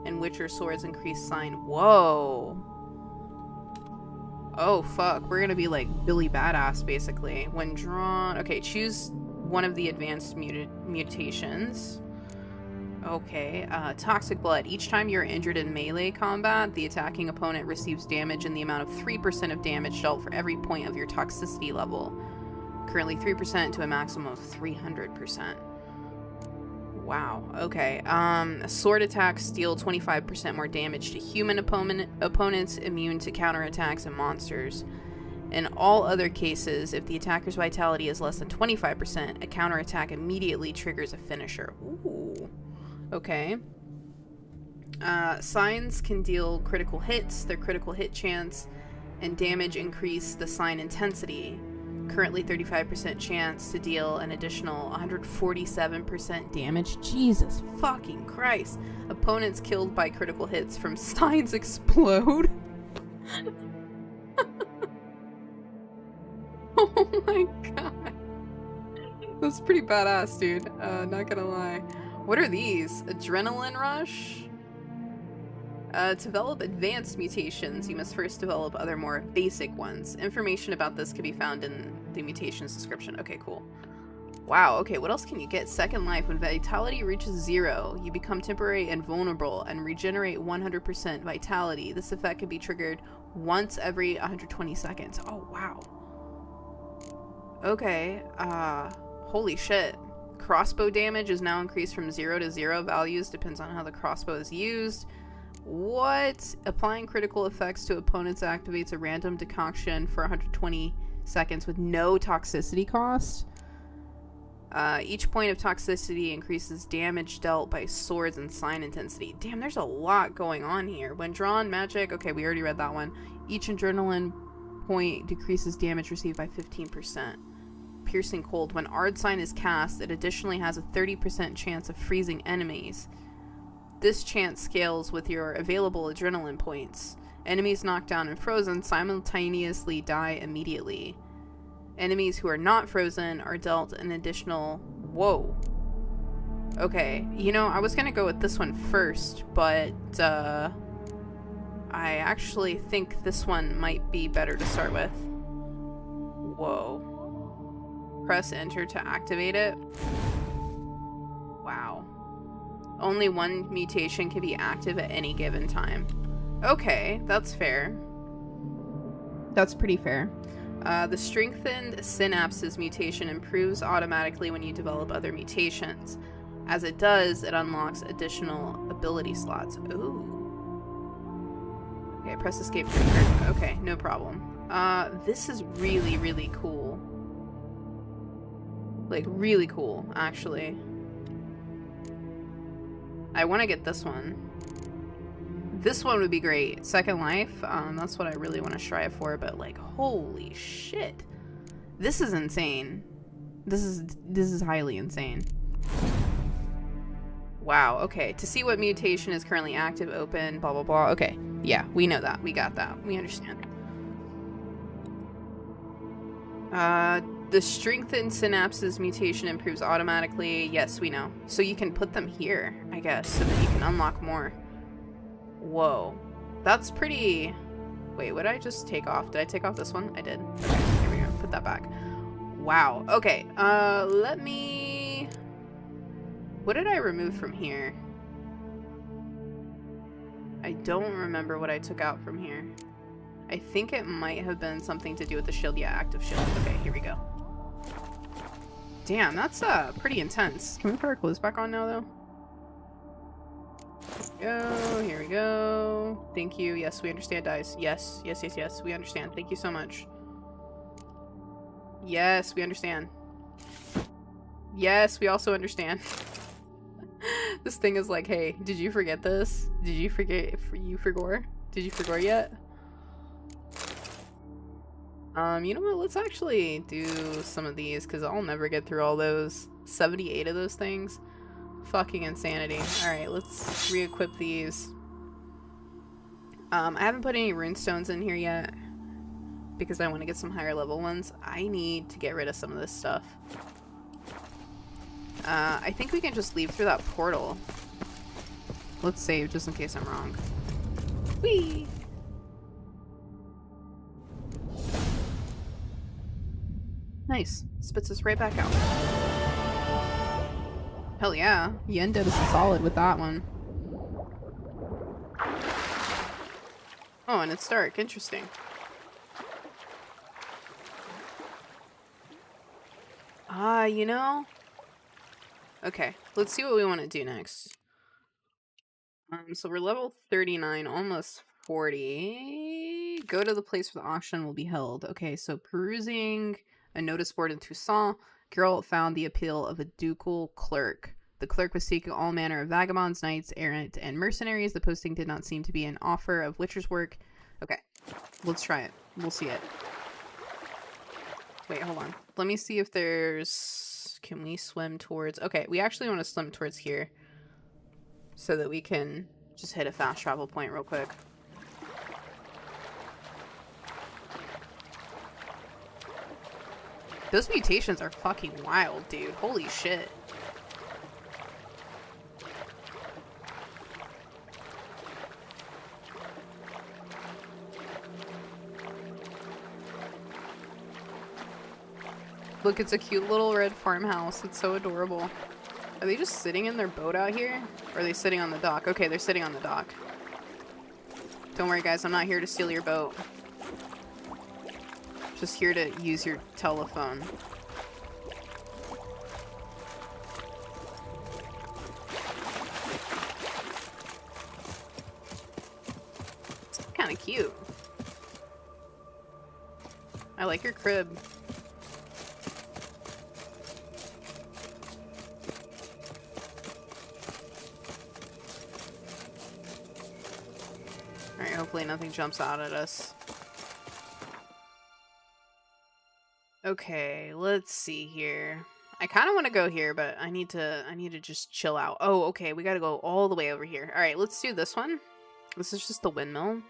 and Witcher swords increase sign. Whoa. Oh, fuck. We're gonna be like Billy Badass, basically. When drawn... Okay, choose one of the advanced mutations. Okay, Toxic Blood. Each time you're injured in melee combat, the attacking opponent receives damage in the amount of 3% of damage dealt for every point of your toxicity level. Currently 3% to a maximum of 300%. Wow, okay. Sword attacks deal 25% more damage to human opponents immune to counterattacks and monsters. In all other cases, if the attacker's vitality is less than 25%, a counterattack immediately triggers a finisher. Ooh. Okay. Signs can deal critical hits. Their critical hit chance and damage increase the sign intensity. Currently 35% chance to deal an additional 147% damage. Jesus fucking Christ. Opponents killed by critical hits from signs explode. Oh my god. That's pretty badass, dude. Not gonna lie. What are these? Adrenaline rush? To develop advanced mutations, you must first develop other more basic ones. Information about this can be found in the mutations description. Okay, cool. Wow, okay, what else can you get? Second life. When vitality reaches 0, you become temporary and vulnerable and regenerate 100% vitality. This effect can be triggered once every 120 seconds. Oh, wow. Okay, holy shit. Crossbow damage is now increased from 0 to 0 values, depends on how the crossbow is used. What? Applying critical effects to opponents activates a random decoction for 120 seconds with no toxicity cost. Each point of toxicity increases damage dealt by swords and sign intensity. Damn, there's a lot going on here. When drawn, magic. Okay, we already read that one. Each adrenaline point decreases damage received by 15%. Piercing cold. When Ard sign is cast, it additionally has a 30% chance of freezing enemies. This chance scales with your available adrenaline points. Enemies knocked down and frozen simultaneously die immediately. Enemies who are not frozen are dealt an additional... Whoa. Okay, you know, I was gonna go with this one first, but, I I actually think this one might be better to start with. Whoa. Press enter to activate it. Wow. Only one mutation can be active at any given time. Okay, that's fair. That's pretty fair. The strengthened synapses mutation improves automatically when you develop other mutations. As it does, it unlocks additional ability slots. Ooh. Okay, press escape to return. Okay, no problem. This is really, really cool. Like, really cool, actually. I want to get this one. This one would be great. Second Life, that's what I really want to strive for, but like, holy shit. This is insane. This is highly insane. Wow, okay. To see what mutation is currently active, open, blah, blah, blah. Okay, yeah, we know that. We got that. We understand. The strengthened synapses mutation improves automatically. Yes, we know. So you can put them here, I guess, so that you can unlock more. Whoa. That's pretty... Wait, what did I just take off? Did I take off this one? I did. Okay, here we go. Put that back. Wow. Okay, let me... What did I remove from here? I don't remember what I took out from here. I think it might have been something to do with the shield. Yeah, active shield. Okay, here we go. Damn, that's pretty intense. Can we put our clothes back on now, though? Here we go. Thank you. Yes, we understand, guys. Yes, yes, yes, yes. We understand. Thank you so much. Yes, we understand. Yes, we also understand. This thing is like, hey, did you forget this? Did you forget if you forgot? Did you forget yet? You know what? Let's actually do some of these because I'll never get through all those. 78 of those things. Fucking insanity. Alright, let's re-equip these. I haven't put any runestones in here yet because I want to get some higher level ones. I need to get rid of some of this stuff. I think we can just leave through that portal. Let's save just in case I'm wrong. Whee! Nice. Spits us right back out. Hell yeah. Yen did us solid with that one. Oh, and it's dark. Interesting. You know? Okay, let's see what we want to do next. So we're level 39, almost 40. Go to the place where the auction will be held. Okay, so perusing a notice board in Toussaint, Geralt found the appeal of a ducal clerk. The clerk was seeking all manner of vagabonds, knights, errant, and mercenaries. The posting did not seem to be an offer of witcher's work. Okay, let's try it. We'll see it. Wait, hold on. Let me see if there's... Can we swim towards... Okay, we actually want to swim towards here. So that we can just hit a fast travel point real quick. Those mutations are fucking wild, dude. Holy shit. Look, it's a cute little red farmhouse. It's so adorable. Are they just sitting in their boat out here? Or are they sitting on the dock? Okay, they're sitting on the dock. Don't worry, guys. I'm not here to steal your boat. Just here to use your telephone. It's kind of cute. I like your crib. Alright, hopefully nothing jumps out at us. Okay, let's see here. I kind of want to go here, but I need to just chill out. Oh, okay, we gotta go all the way over here. Alright, let's do this one. This is just the windmill.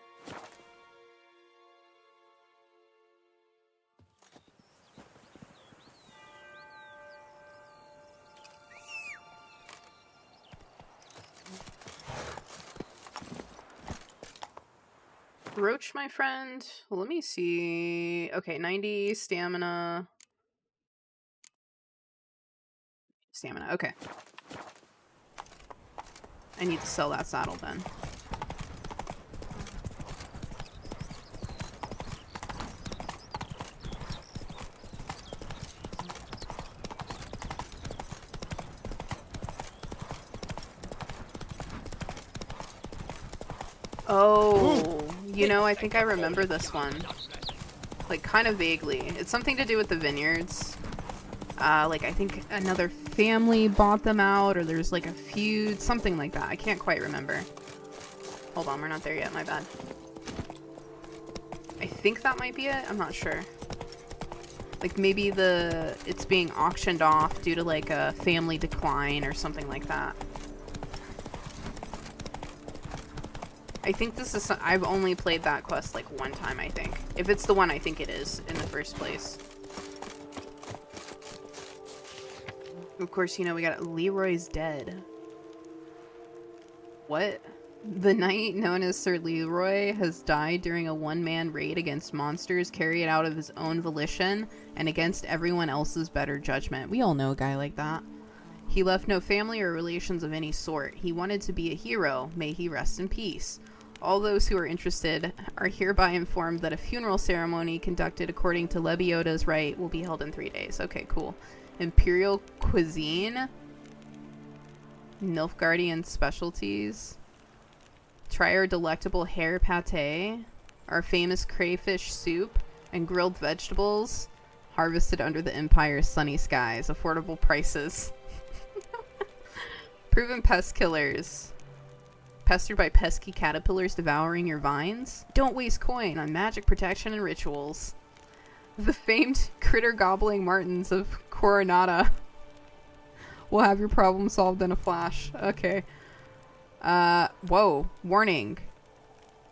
Roach, my friend. Let me see. Okay, 90 stamina. Stamina, okay. I need to sell that saddle then. Oh, you know, I think I remember this one. Like, kind of vaguely. It's something to do with the vineyards. Like, I think another family bought them out, or there's like a feud, something like that. I can't quite remember. Hold on, we're not there yet, my bad. I think that might be it, I'm not sure. Like, maybe it's being auctioned off due to like a family decline or something like that. I think this is... I've only played that quest like one time, I think. If it's the one I think it is in the first place. Of course, you know, we got Leroy's dead. What? The knight known as Sir Leroy has died during a one-man raid against monsters carried out of his own volition and against everyone else's better judgment. We all know a guy like that. He left no family or relations of any sort. He wanted to be a hero. May he rest in peace. All those who are interested are hereby informed that a funeral ceremony conducted according to Lebioda's rite will be held in 3 days. Okay, cool. Imperial cuisine. Nilfgaardian specialties. Try our delectable hare pate. Our famous crayfish soup. And grilled vegetables. Harvested under the Empire's sunny skies. Affordable prices. Proven pest killers. Pestered by pesky caterpillars devouring your vines? Don't waste coin on magic protection and rituals. The famed critter gobbling martins of Coronata will have your problem solved in a flash. Okay. Whoa. Warning.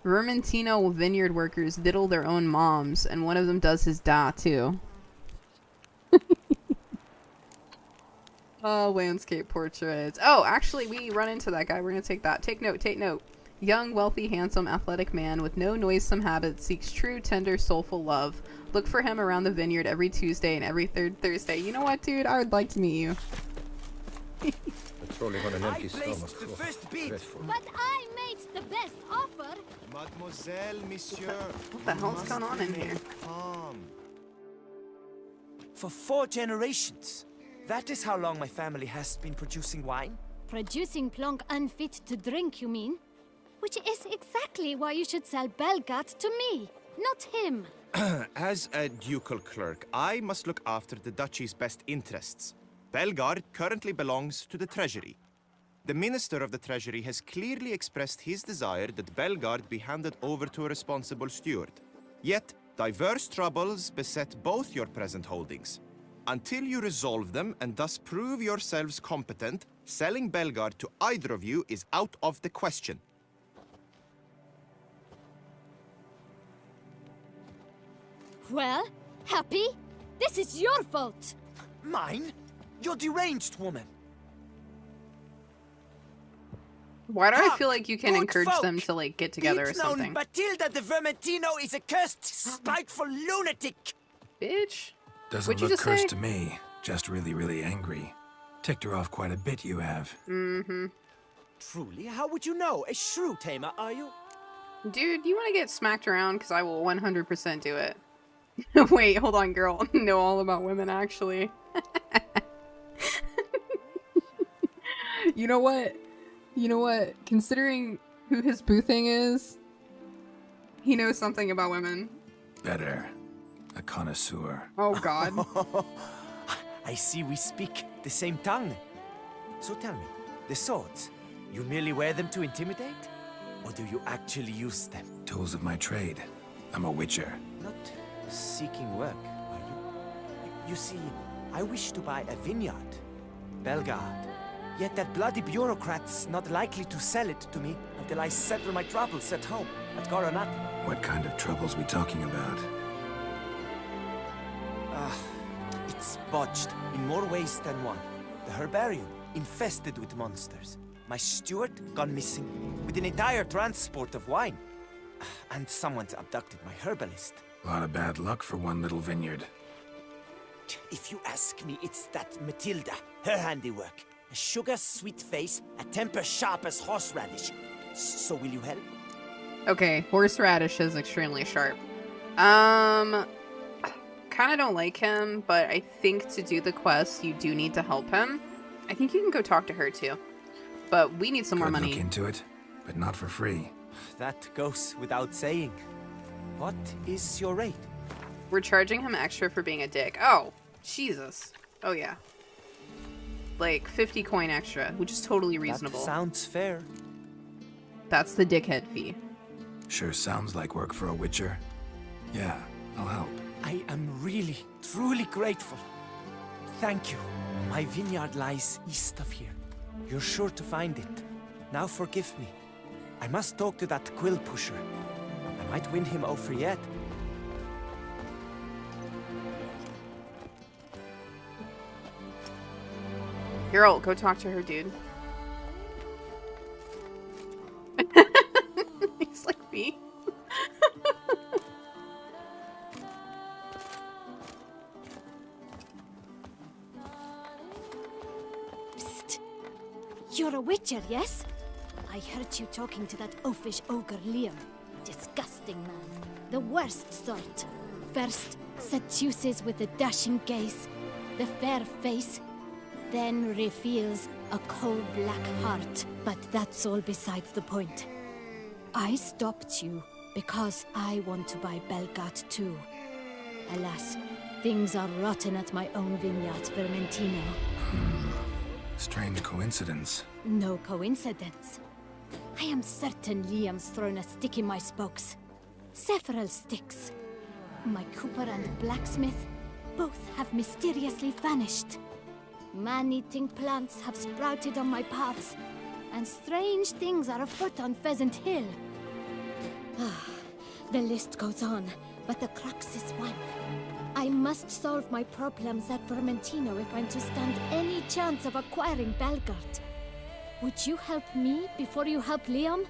Vermentino vineyard workers diddle their own moms, and one of them does his da, too. Oh, landscape portraits. Oh, actually, we run into that guy. We're gonna take that. Take note, take note. Young, wealthy, handsome, athletic man with no noisome habits seeks true, tender, soulful love. Look for him around the vineyard every Tuesday and every third Thursday. You know what, dude? I would like to meet you. Patrolling on an empty stomach. The first beat. But I made the best offer. Mademoiselle, monsieur. What the hell's going on in here? Calm. For 4 generations. That is how long my family has been producing wine. Producing plonk unfit to drink, you mean? Which is exactly why you should sell Belgat to me, not him. As a ducal clerk, I must look after the duchy's best interests. Belgard currently belongs to the treasury. The minister of the treasury has clearly expressed his desire that Belgard be handed over to a responsible steward. Yet, diverse troubles beset both your present holdings. Until you resolve them and thus prove yourselves competent, selling Belgard to either of you is out of the question. Well, Happy? This is your fault. Mine? You're deranged, woman. Why do I Come, feel like you can good encourage folk. them to, like, get together or It's known something? Matilda de Vermentino is a cursed, spiteful lunatic. Bitch. Doesn't What'd you look just cursed say? to me. Just really, really angry. Ticked her off quite a bit, you have. Mm-hmm. Truly? How would you know? A shrew tamer, are you? Dude, you want to get smacked around? Because I will 100% do it. Wait, hold on, girl. Know all about women, actually. You know what? You know what? Considering who his boo thing is, he knows something about women. Better. A connoisseur. Oh, God. I see we speak the same tongue. So tell me, the swords, you merely wear them to intimidate? Or do you actually use them? Tools of my trade. I'm a witcher. Not seeking work, are you? You see, I wish to buy a vineyard. Belgard. Yet that bloody bureaucrat's not likely to sell it to me until I settle my troubles at home, at Coronata. What kind of troubles we talking about? It's botched in more ways than one. The herbarium, infested with monsters. My steward, gone missing, with an entire transport of wine. And someone's abducted my herbalist. A lot of bad luck for one little vineyard. If you ask me, it's that Matilda, her handiwork. A sugar-sweet face, a temper sharp as horseradish. So will you help? Okay, horseradish is extremely sharp. Kind of don't like him, but I think to do the quest, you do need to help him. I think you can go talk to her too. But we need some more Could money. look into it, but not for free. That goes without saying. What is your rate? We're charging him extra for being a dick. Oh, Jesus. Oh, yeah. Like 50 coin extra, which is totally reasonable. That sounds fair. That's the dickhead fee. Sure sounds like work for a witcher. Yeah, I'll help. I am really, truly grateful. Thank you. My vineyard lies east of here. You're sure to find it. Now forgive me. I must talk to that quill pusher. I might win him over yet. Geralt, go talk to her, dude. He's like me. Psst. You're a witcher, yes? I heard you talking to that oafish ogre Liam. Disgusting man. The worst sort. First, seduces with a dashing gaze, the fair face, then reveals a cold black heart. But that's all besides the point. I stopped you because I want to buy Belgard too. Alas, things are rotten at my own vineyard, Vermentino. Strange coincidence. No coincidence. I am certain Liam's thrown a stick in my spokes. Several sticks. My cooper and blacksmith both have mysteriously vanished. Man-eating plants have sprouted on my paths, and strange things are afoot on Pheasant Hill. The list goes on, but the crux is one. I must solve my problems at Vermentino if I'm to stand any chance of acquiring Belgard. Would you help me before you help Liam?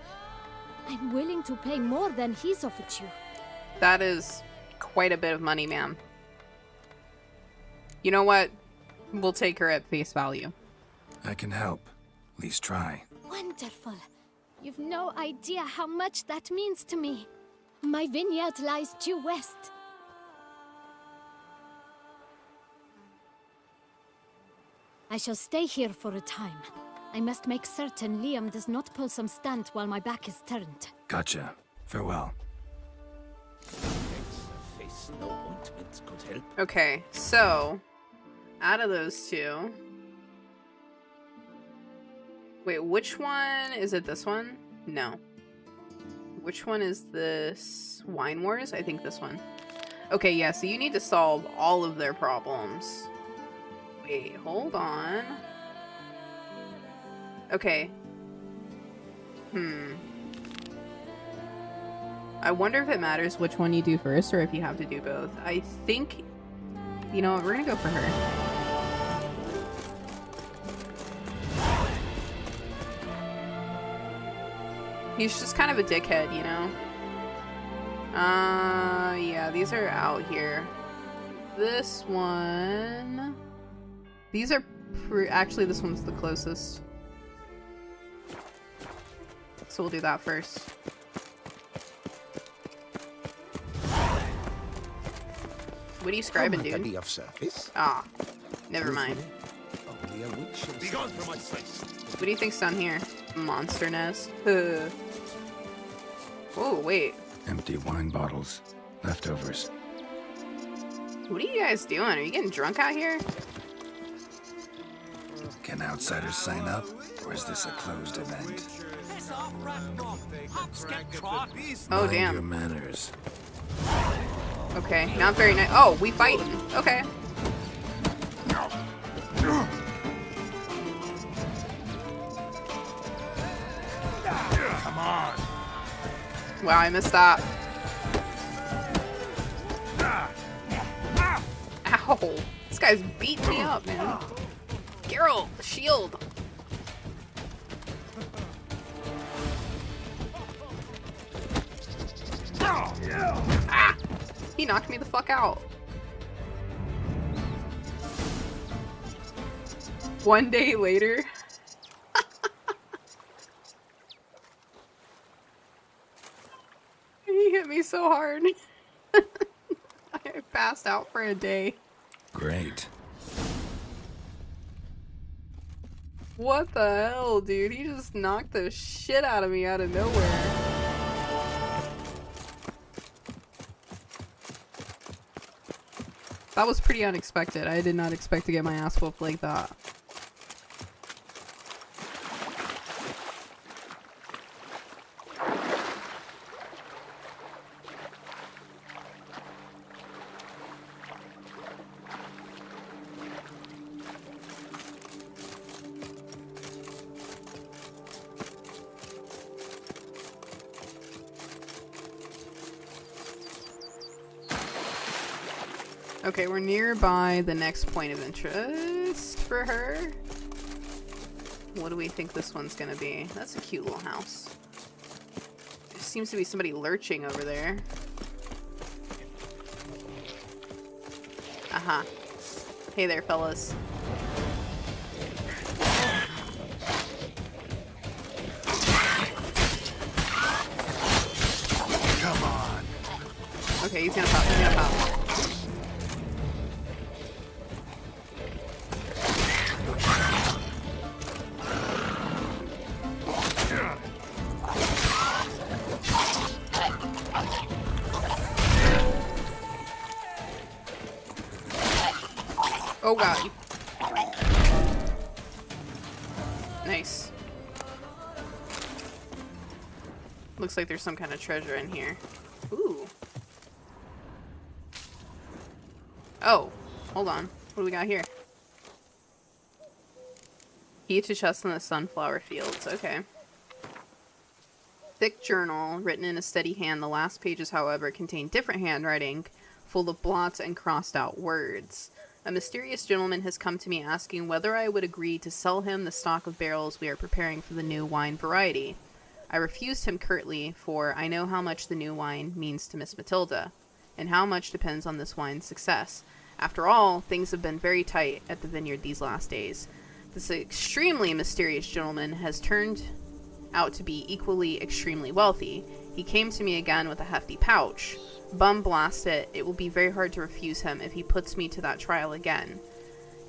I'm willing to pay more than he's offered you. That is quite a bit of money, ma'am. You know what? We'll take her at face value. I can help. At least try. Wonderful. You've no idea how much that means to me. My vineyard lies due west. I shall stay here for a time. I must make certain Liam does not pull some stunt while my back is turned. Gotcha. Farewell. Face no ointment could help. Okay, so out of those two, wait, which one is it? This one? No. Which one is this? Wine Wars? I think this one. Okay, yeah, so you need to solve all of their problems. Wait, hold on. Okay. I wonder if it matters which one you do first or if you have to do both. I think, you know what, we're gonna go for her. He's just kind of a dickhead, you know? Yeah, these are out here. This one... These are... Actually, this one's the closest. So we'll do that first. What are you scribing, How might I dude? be of service? Ah, never mind. Only a witch and Be gone from my sight. What do you think's down here? Monster nest? Oh, wait. Empty wine bottles. Leftovers. What are you guys doing? Are you getting drunk out here? Can outsiders sign up? Or is this a closed event? Oh, Mind damn. your manners. Okay, not very nice. Oh, we fighting. Okay. Come on. Wow, I missed that. Ow. This guy's beating me up, man. Geralt, shield. Ah! He knocked me the fuck out. One day later. He hit me so hard. I passed out for a day. Great. What the hell, dude? He just knocked the shit out of me out of nowhere. That was pretty unexpected. I did not expect to get my ass whooped like that. Okay, we're nearby the next point of interest for her. What do we think this one's gonna be? That's a cute little house. There seems to be somebody lurching over there. Aha. Hey there, fellas. Come on. Okay, he's gonna pop. He's gonna pop. Oh god. Nice. Looks like there's some kind of treasure in here. Ooh. Oh, hold on. What do we got here? Key to chest in the sunflower fields. Okay. Thick journal, written in a steady hand. The last pages, however, contain different handwriting, full of blots and crossed out words. A mysterious gentleman has come to me asking whether I would agree to sell him the stock of barrels we are preparing for the new wine variety. I refused him curtly, for I know how much the new wine means to Miss Matilda, and how much depends on this wine's success. After all, things have been very tight at the vineyard these last days. This extremely mysterious gentleman has turned out to be equally extremely wealthy. He came to me again with a hefty pouch. Bum blast it, it will be very hard to refuse him if he puts me to that trial again.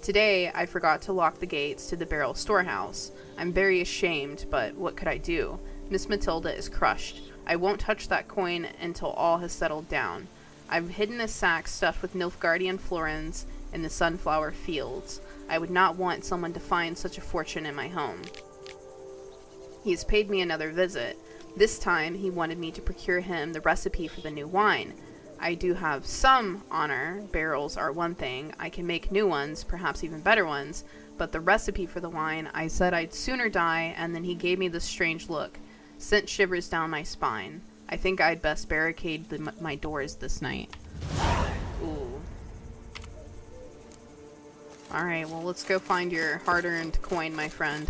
Today, I forgot to lock the gates to the barrel storehouse. I'm very ashamed, but what could I do? Miss Matilda is crushed. I won't touch that coin until all has settled down. I've hidden a sack stuffed with Nilfgaardian florins in the sunflower fields. I would not want someone to find such a fortune in my home. He has paid me another visit. This time, he wanted me to procure him the recipe for the new wine. I do have some honor. Barrels are one thing. I can make new ones, perhaps even better ones. But the recipe for the wine, I said I'd sooner die, and then he gave me this strange look. Sent shivers down my spine. I think I'd best barricade my doors this night. Ooh. Alright, well, let's go find your hard-earned coin, my friend.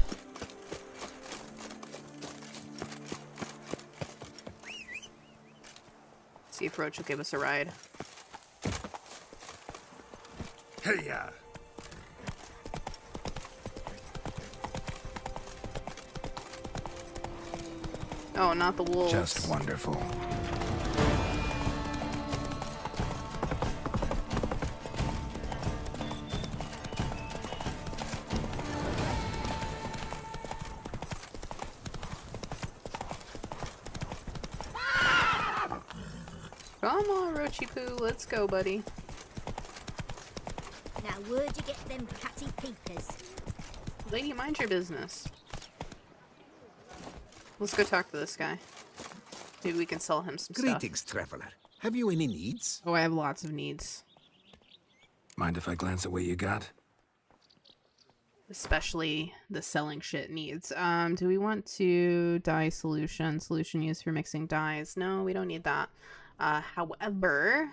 See if Roach will give us a ride. Hey-ya! Oh, not the wolves. Just wonderful. Come on, Roachy Poo, let's go, buddy. Now, where'd you get them catty peepers? Lady, mind your business. Let's go talk to this guy. Maybe we can sell him some Greetings, traveler. Have you any needs? stuff. Oh, I have lots of needs. Mind if I glance at what you got? Especially the selling shit needs. Do we want to dye solution? Solution used for mixing dyes. No, we don't need that. However,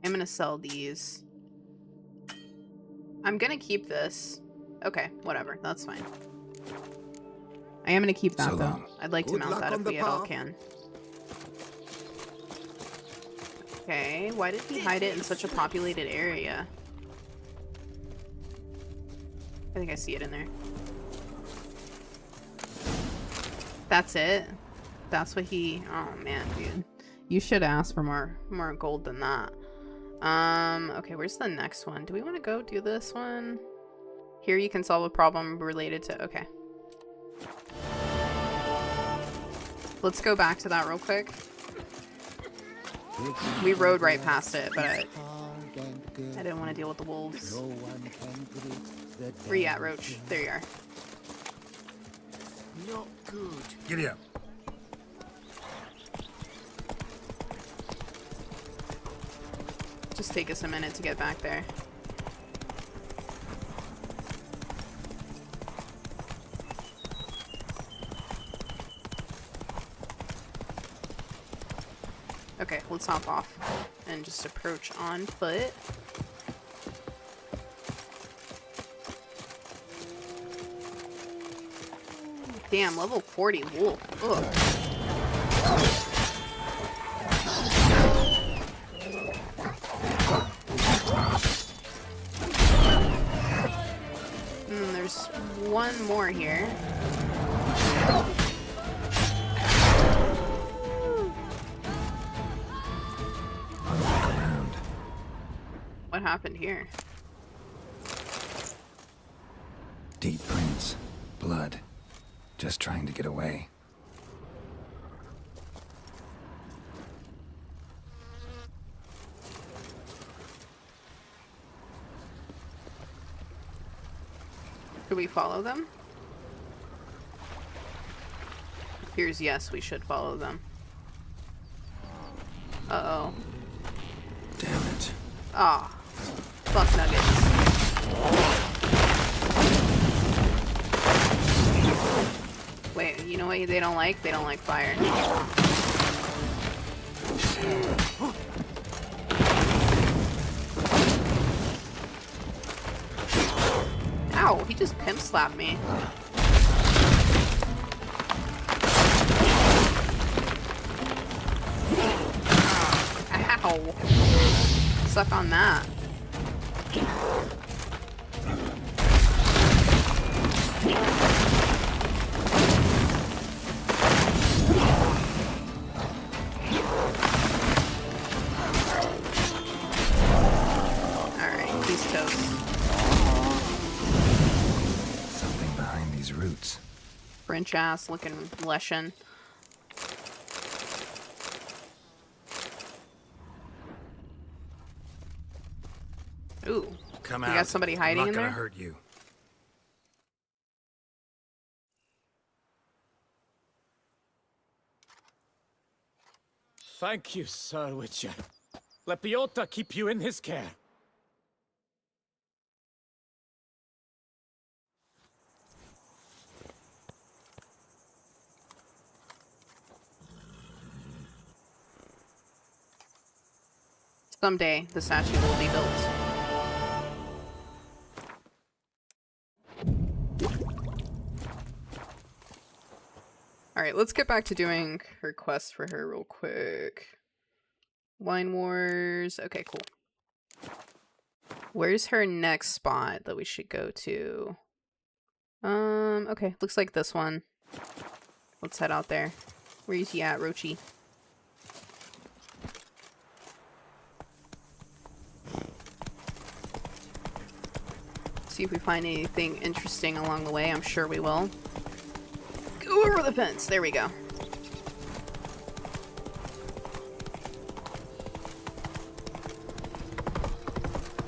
I'm gonna sell these. I'm gonna keep this. Okay, whatever. That's fine. I am gonna keep that So though. long. I'd like to Good mount luck that on if the we at all path. can. Okay, why did he hide it in such a populated area? I think I see it in there. That's it? That's what he... Oh man, dude. You should ask for more gold than that. Okay, where's the next one? Do we want to go do this one? Here you can solve a problem related to... Okay. Let's go back to that real quick. We rode right past it, but I didn't want to deal with the wolves. Where you at, Roach? There you are. Not good. Giddy up. Just take us a minute to get back there. Okay, let's hop off and just approach on foot. Damn, level 40 wolf. Ugh. There's one more here. What happened here? Deep prints. Blood. Just trying to get away. Should we follow them? Here's yes, we should follow them. Uh-oh. Damn it. Ah. Fuck nuggets. Wait, you know what they don't like? They don't like fire. Ow, he just pimp slapped me. Ow. Suck on that. Alright, he's toast. Something behind these roots. French ass looking Leshen. Ooh. Come You out. got somebody hiding I'm in not there? gonna hurt you. Thank you, Sir Witcher. Let Biota keep you in his care. Someday, the statue will be built. Alright, let's get back to doing her quest for her real quick. Wine Wars. Okay, cool. Where's her next spot that we should go to? Okay, looks like this one. Let's head out there. Where's he at, Rochi? See if we find anything interesting along the way. I'm sure we will. Go over the fence. There we go.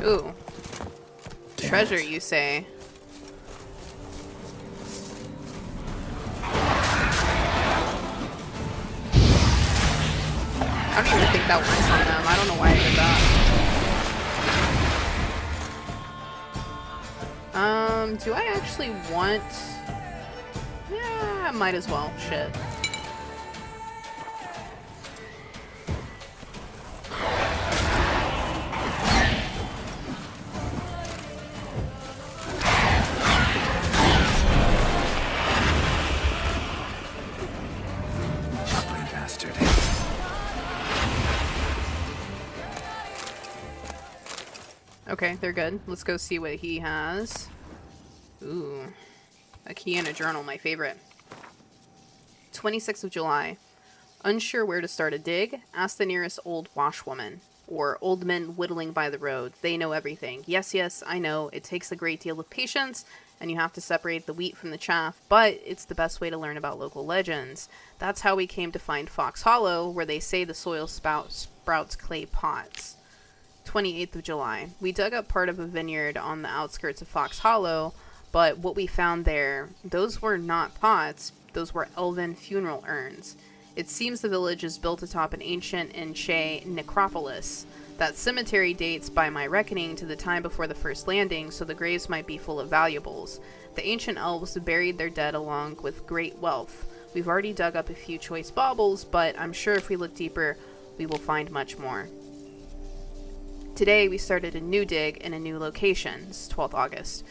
Ooh. Damn Treasure, it. you say? I don't even think that works on them. I don't know why I did that. Do I actually want... Yeah, I might as well. Shit. Ugly bastard. Okay, they're good. Let's go see what he has. Ooh. A key and a journal, my favorite. 26th of July. Unsure where to start a dig, ask the nearest old washwoman. Or old men whittling by the road. They know everything. Yes, yes, I know. It takes a great deal of patience, and you have to separate the wheat from the chaff, but it's the best way to learn about local legends. That's how we came to find Fox Hollow, where they say the soil sprouts clay pots. 28th of July. We dug up part of a vineyard on the outskirts of Fox Hollow, but what we found there, those were not pots, those were elven funeral urns. It seems the village is built atop an ancient Enche necropolis. That cemetery dates, by my reckoning, to the time before the first landing, so the graves might be full of valuables. The ancient elves buried their dead along with great wealth. We've already dug up a few choice baubles, but I'm sure if we look deeper, we will find much more. Today, we started a new dig in a new location. It's 12th August.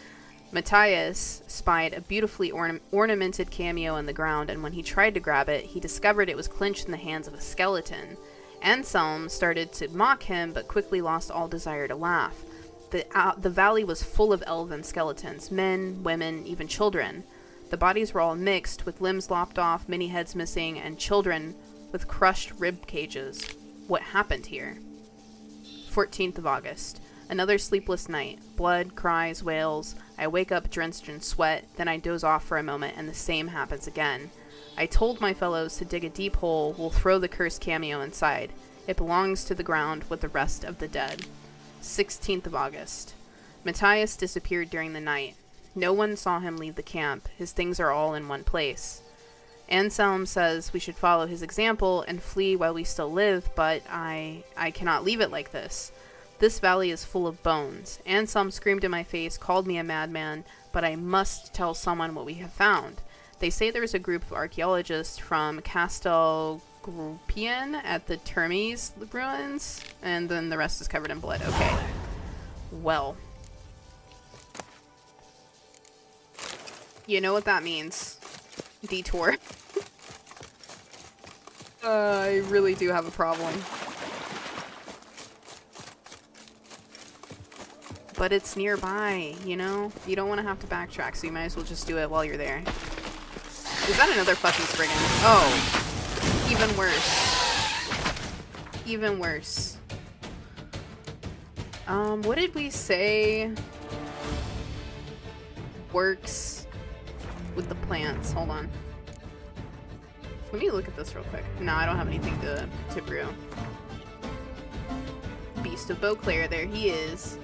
Matthias spied a beautifully ornamented cameo in the ground, and when he tried to grab it, he discovered it was clenched in the hands of a skeleton. Anselm started to mock him, but quickly lost all desire to laugh. The valley was full of elven skeletons, men, women, even children. The bodies were all mixed, with limbs lopped off, many heads missing, and children with crushed rib cages. What happened here? 14th of August. Another sleepless night. Blood, cries, wails. I wake up drenched in sweat, then I doze off for a moment, and the same happens again. I told my fellows to dig a deep hole. We'll throw the cursed cameo inside. It belongs to the ground with the rest of the dead. 16th of August. Matthias disappeared during the night. No one saw him leave the camp. His things are all in one place. Anselm says we should follow his example and flee while we still live, but I cannot leave it like this. This valley is full of bones. Anselm screamed in my face, called me a madman, but I must tell someone what we have found. They say there's a group of archaeologists from Castel Groupian at the Termes ruins, and then the rest is covered in blood. Okay. Well. You know what that means. Detour. I really do have a problem. But it's nearby, you know? You don't want to have to backtrack, so you might as well just do it while you're there. Is that another fucking Spriggan? Oh. Even worse. Even worse. What did we say works with the plants? Hold on. Let me look at this real quick. No, I don't have anything to brew. Beast of Beauclair, there he is.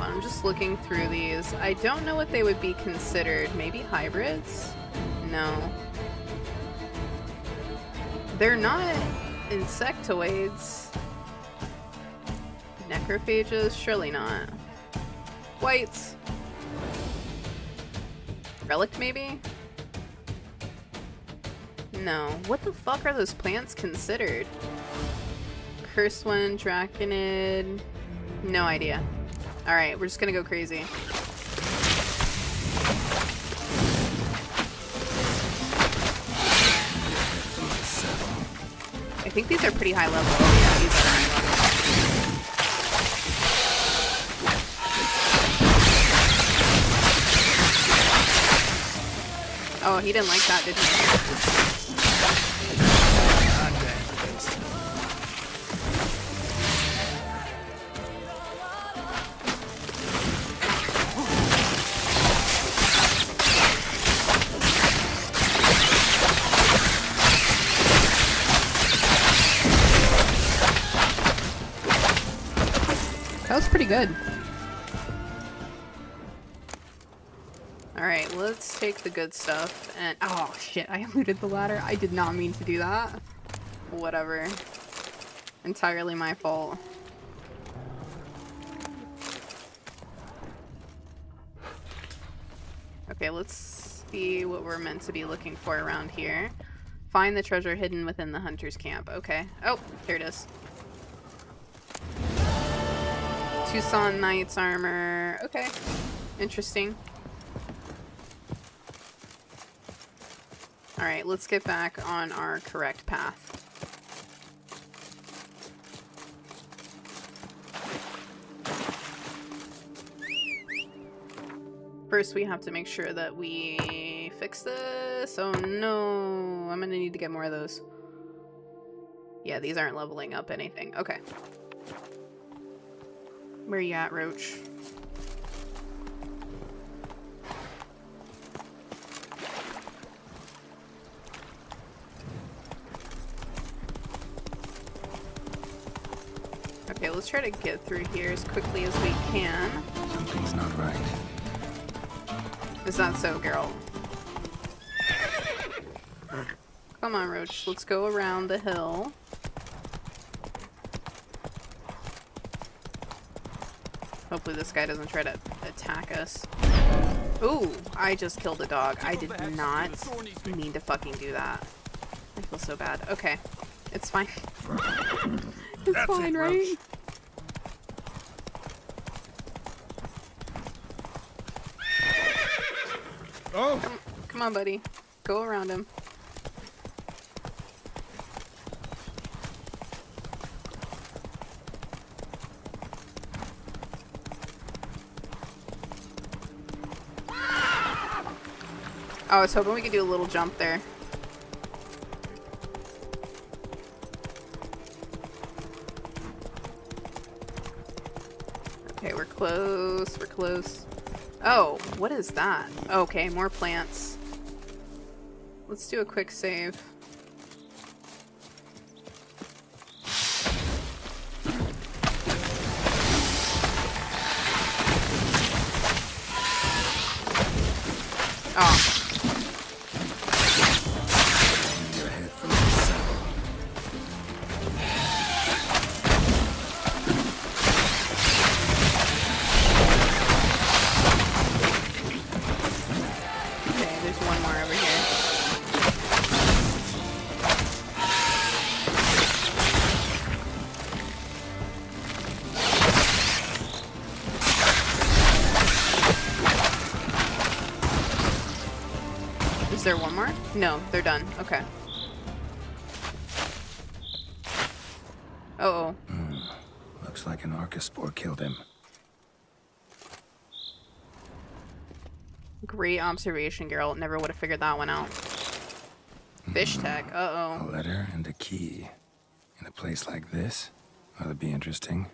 I'm just looking through these. I don't know what they would be considered. Maybe hybrids? No. They're not insectoids. Necrophages? Surely not. Whites? Relic, maybe? No. What the fuck are those plants considered? Cursed one, Draconid... No idea. Alright, we're just gonna go crazy. I think these are pretty high level. Yeah, these are high level. Oh, he didn't like that, did he? That was pretty good. Alright, let's take the good stuff and... Oh, shit, I looted the ladder. I did not mean to do that. Whatever. Entirely my fault. Okay, let's see what we're meant to be looking for around here. Find the treasure hidden within the hunter's camp. Okay. Oh, here it is. Tucson Knight's armor. Okay. Interesting. Alright, let's get back on our correct path. First, we have to make sure that we fix this. Oh no, I'm gonna need to get more of those. Yeah, these aren't leveling up anything. Okay. Where you at, Roach? Okay, let's try to get through here as quickly as we can. Something's not right. Is that so, girl? Come on, Roach. Let's go around the hill. Hopefully this guy doesn't try to attack us. Ooh, I just killed a dog. I did not mean to fucking do that. I feel so bad. Okay. It's fine. It's fine, right? Oh! Come on, buddy. Go around him. Oh, I was hoping we could do a little jump there. Okay, we're close. We're close. Oh, what is that? Okay, more plants. Let's do a quick save. Oh. Your head from the saddle. Okay, there's one more over here. Is there one more? No, they're done. Okay. Uh-oh. Looks like an Archospore killed him. Great observation, girl. Never would have figured that one out. Fish tech. A Uh-oh. letter and a key. In a place like this? That'd be interesting.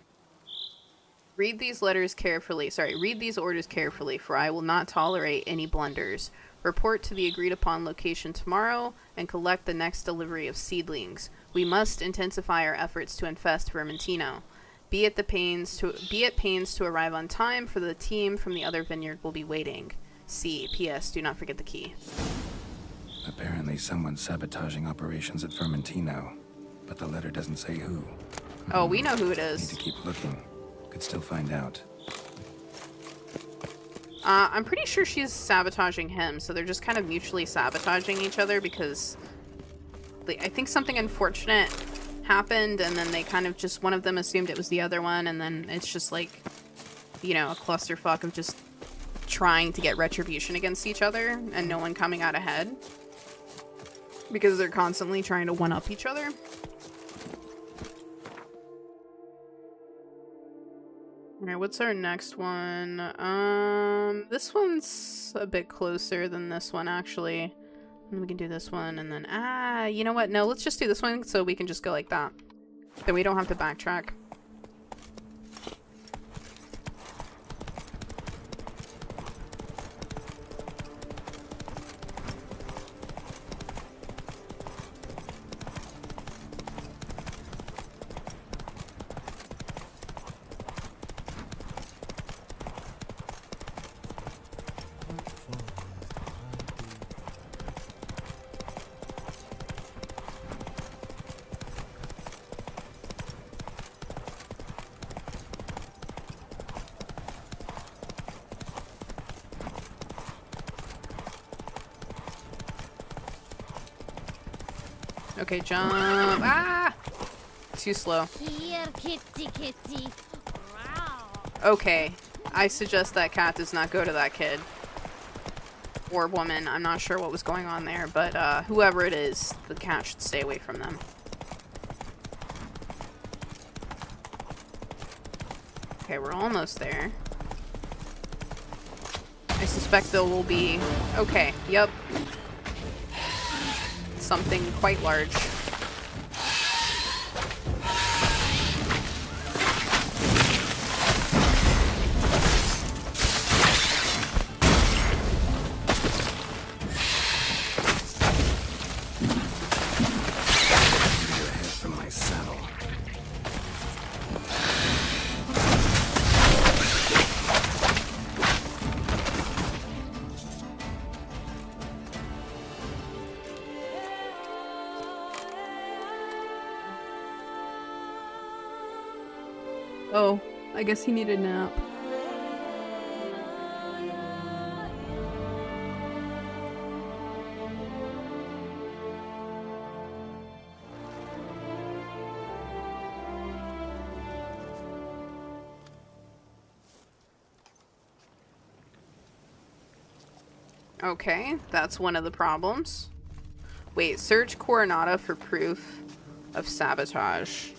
Read these letters carefully. Sorry, read these orders carefully, for I will not tolerate any blunders. Report to the agreed upon location tomorrow and collect the next delivery of seedlings. We must intensify our efforts to infest Vermentino. Be at pains to arrive on time, for the team from the other vineyard will be waiting. C. P.S. Do not forget the key. Apparently someone's sabotaging operations at Vermentino, but the letter doesn't say who. Oh, we know who it Need is. to keep looking. Could still find out. I'm pretty sure she's sabotaging him, so they're just kind of mutually sabotaging each other because I think something unfortunate happened, and then they kind of just, one of them assumed it was the other one, and then it's just like, you know, a clusterfuck of just trying to get retribution against each other and no one coming out ahead because they're constantly trying to one-up each other. Alright, what's our next one? This one's a bit closer than this one, actually. And we can do this one, and then, you know what? No, let's just do this one so we can just go like that. Then we don't have to backtrack. Okay, jump. Ah! Too slow. Here, kitty, kitty. Wow. Okay, I suggest that cat does not go to that kid. Or woman. I'm not sure what was going on there, but whoever it is, the cat should stay away from them. Okay, we're almost there. I suspect there will be... Okay, yep. Something quite large. Oh, I guess he needed a nap. Okay, that's one of the problems. Wait, search Coronata for proof of sabotage.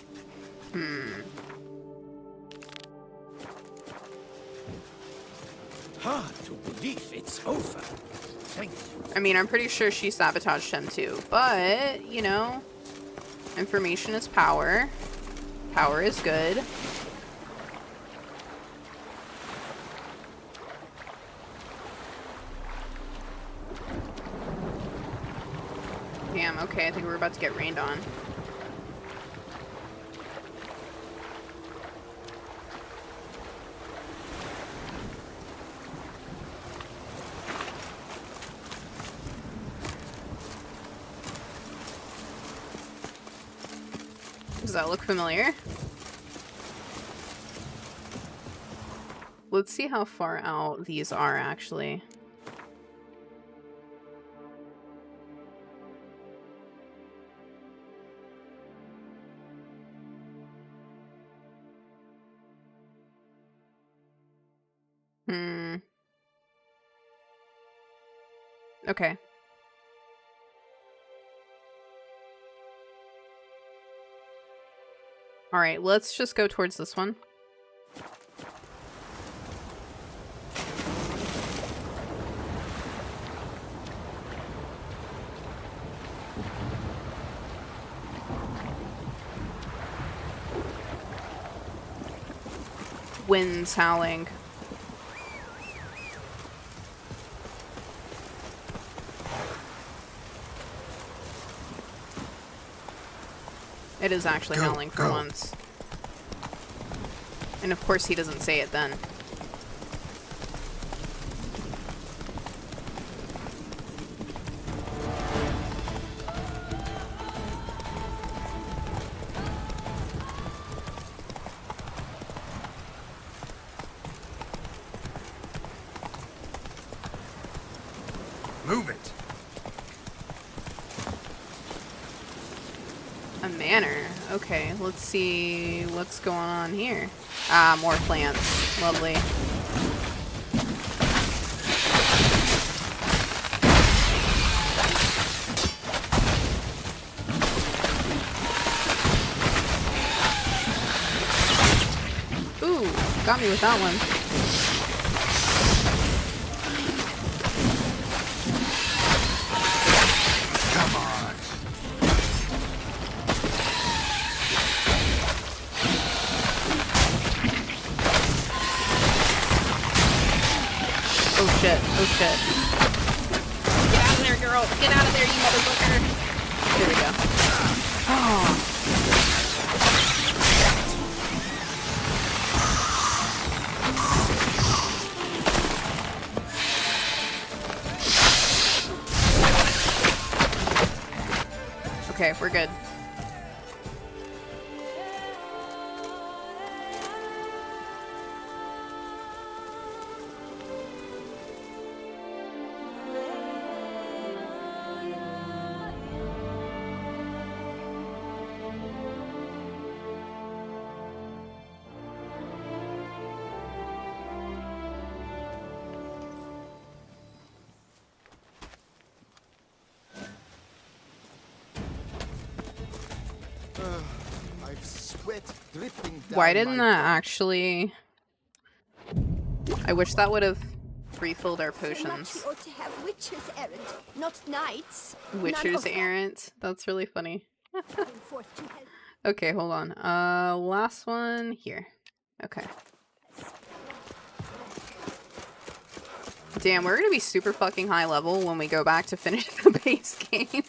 Hard to believe it's over. Thank you. I mean, I'm pretty sure she sabotaged him too, but, you know, information is power. Power is good. Damn, okay, I think we're about to get rained on. Does that look familiar? Let's see how far out these are, actually. Okay. Alright, let's just go towards this one. Winds howling. It is actually howling for once. And of course he doesn't say it then. Move it. A manor. Okay, let's see what's going on here. Ah, more plants. Lovely. Ooh, got me with that one. Oh shit. Get out of there, girl! Get out of there, you motherfucker! Here we go. Oh. Okay, we're good. I've sweat dripping down Why didn't my that back. actually... I wish that would have refilled our So much potions. you ought to have witches errant, not knights. None Witcher's of them errant. That's really funny. going forth to help. Okay, hold on. Last one here. Okay. Damn, we're gonna be super fucking high level when we go back to finish the base game.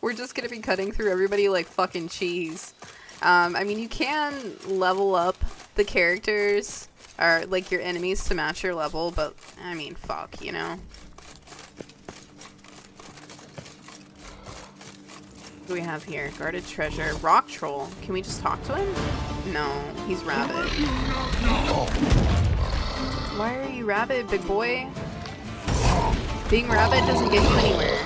We're just gonna be cutting through everybody like fucking cheese. I mean, you can level up the characters or like your enemies to match your level, but I mean, fuck, you know. What do we have here? Guarded treasure. Rock troll. Can we just talk to him? No, he's rabid. Why are you rabid, big boy? Being rabid doesn't get you anywhere.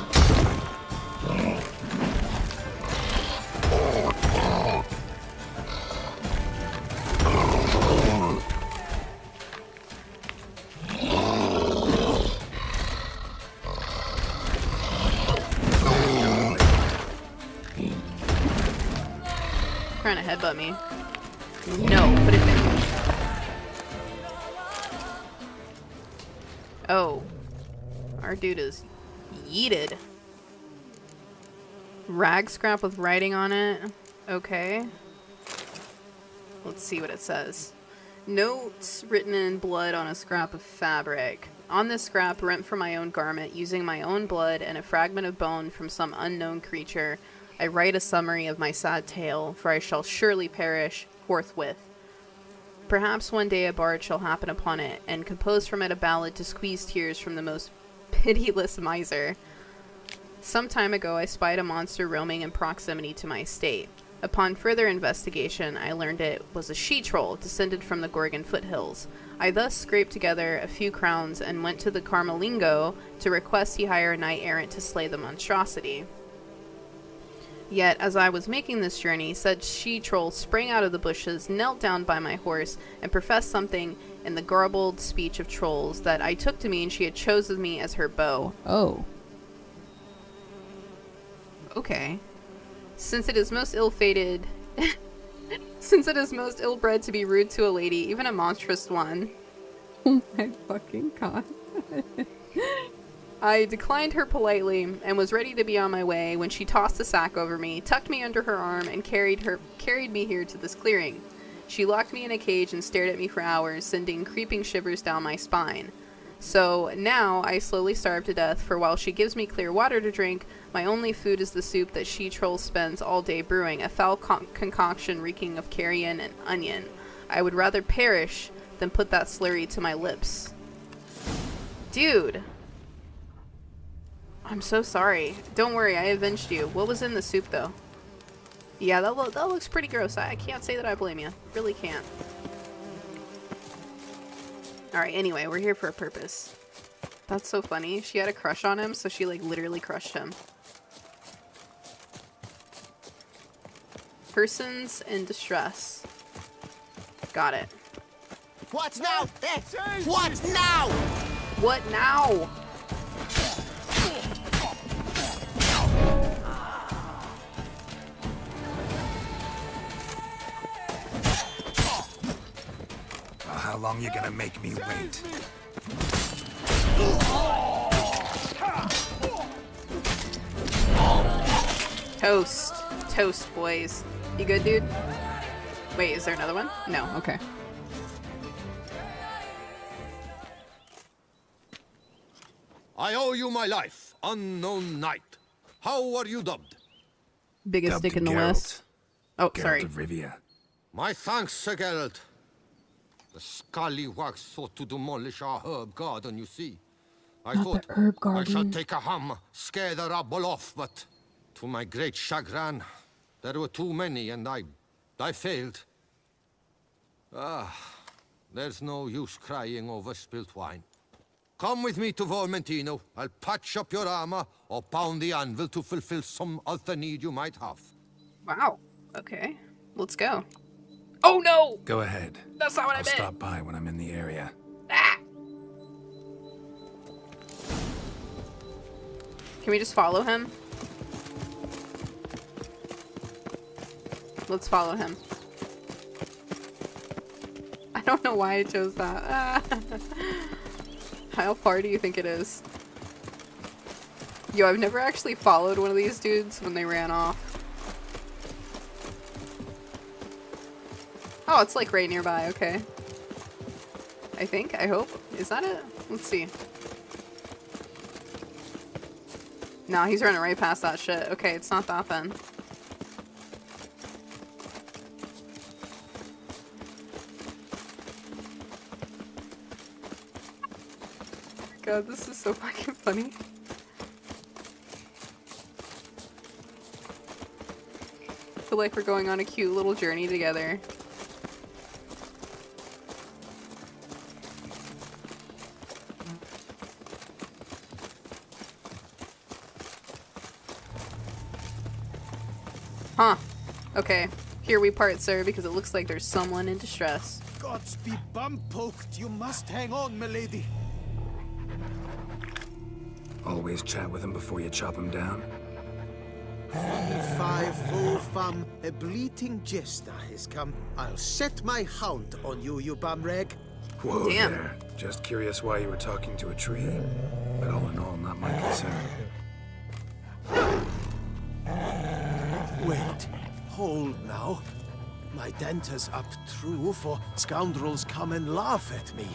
Trying to headbutt me. No, put it down. Oh. Our dude is yeeted. Rag scrap with writing on it. Okay. Let's see what it says. Notes written in blood on a scrap of fabric. On this scrap, rent from my own garment, using my own blood and a fragment of bone from some unknown creature, I write a summary of my sad tale, for I shall surely perish forthwith. Perhaps one day a bard shall happen upon it, and compose from it a ballad to squeeze tears from the most pitiless miser. Some time ago I spied a monster roaming in proximity to my estate. Upon further investigation, I learned it was a she-troll descended from the Gorgon foothills. I thus scraped together a few crowns and went to the Carmelingo to request he hire a knight-errant to slay the monstrosity. Yet, as I was making this journey, said she-troll sprang out of the bushes, knelt down by my horse, and professed something in the garbled speech of trolls that I took to mean she had chosen me as her beau. Oh. Okay. Since it is most ill-fated... Since it is most ill-bred to be rude to a lady, even a monstrous one. Oh my fucking god. I declined her politely and was ready to be on my way when she tossed a sack over me, tucked me under her arm, and carried me here to this clearing. She locked me in a cage and stared at me for hours, sending creeping shivers down my spine. So now I slowly starve to death, for while she gives me clear water to drink, my only food is the soup that she-troll spends all day brewing, a foul concoction reeking of carrion and onion. I would rather perish than put that slurry to my lips. Dude. I'm so sorry. Don't worry, I avenged you. What was in the soup, though? Yeah, that looks pretty gross. I can't say that I blame you. Really can't. Alright, anyway, we're here for a purpose. That's so funny. She had a crush on him, so she, like, literally crushed him. Persons in distress. Got it. What now? What now? What now? How long you gonna make me wait? Toast. Toast, boys. You good, dude? Wait, is there another one? No, okay. I owe you my life, unknown knight. How are you dubbed? Biggest Dubbed dick in the Geralt. West. Oh, Geralt sorry. of Rivia. My thanks, Sir Geralt. The scallywags sought to demolish our herb garden, you see. I thought herb I shall garden. take a ham, scare the rabble off, but to my great chagrin, there were too many and I failed. There's no use crying over spilt wine. Come with me to Vermentino. I'll patch up your armor or pound the anvil to fulfill some other need you might have. Wow. Okay. Let's go. Oh no! Go ahead. That's not what I I'll meant. stop by when I'm in the area. Ah! Can we just follow him? Let's follow him. I don't know why I chose that. How far do you think it is? Yo, I've never actually followed one of these dudes when they ran off. Oh, it's like right nearby, okay. I think, I hope. Is that it? Let's see. No, he's running right past that shit. Okay, it's not that then. God, this is so fucking funny. I feel like we're going on a cute little journey together. Huh. Okay. Here we part, sir, because it looks like there's someone in distress. Gods be bum-poked. You must hang on, milady. Always chat with him before you chop him down. 5 fam, a bleating jester has come. I'll set my hound on you, you bumrag. Whoa. Damn. There. Just curious why you were talking to a tree. But all in all, not my concern. Wait, hold now. My denter's up true, for scoundrels come and laugh at me.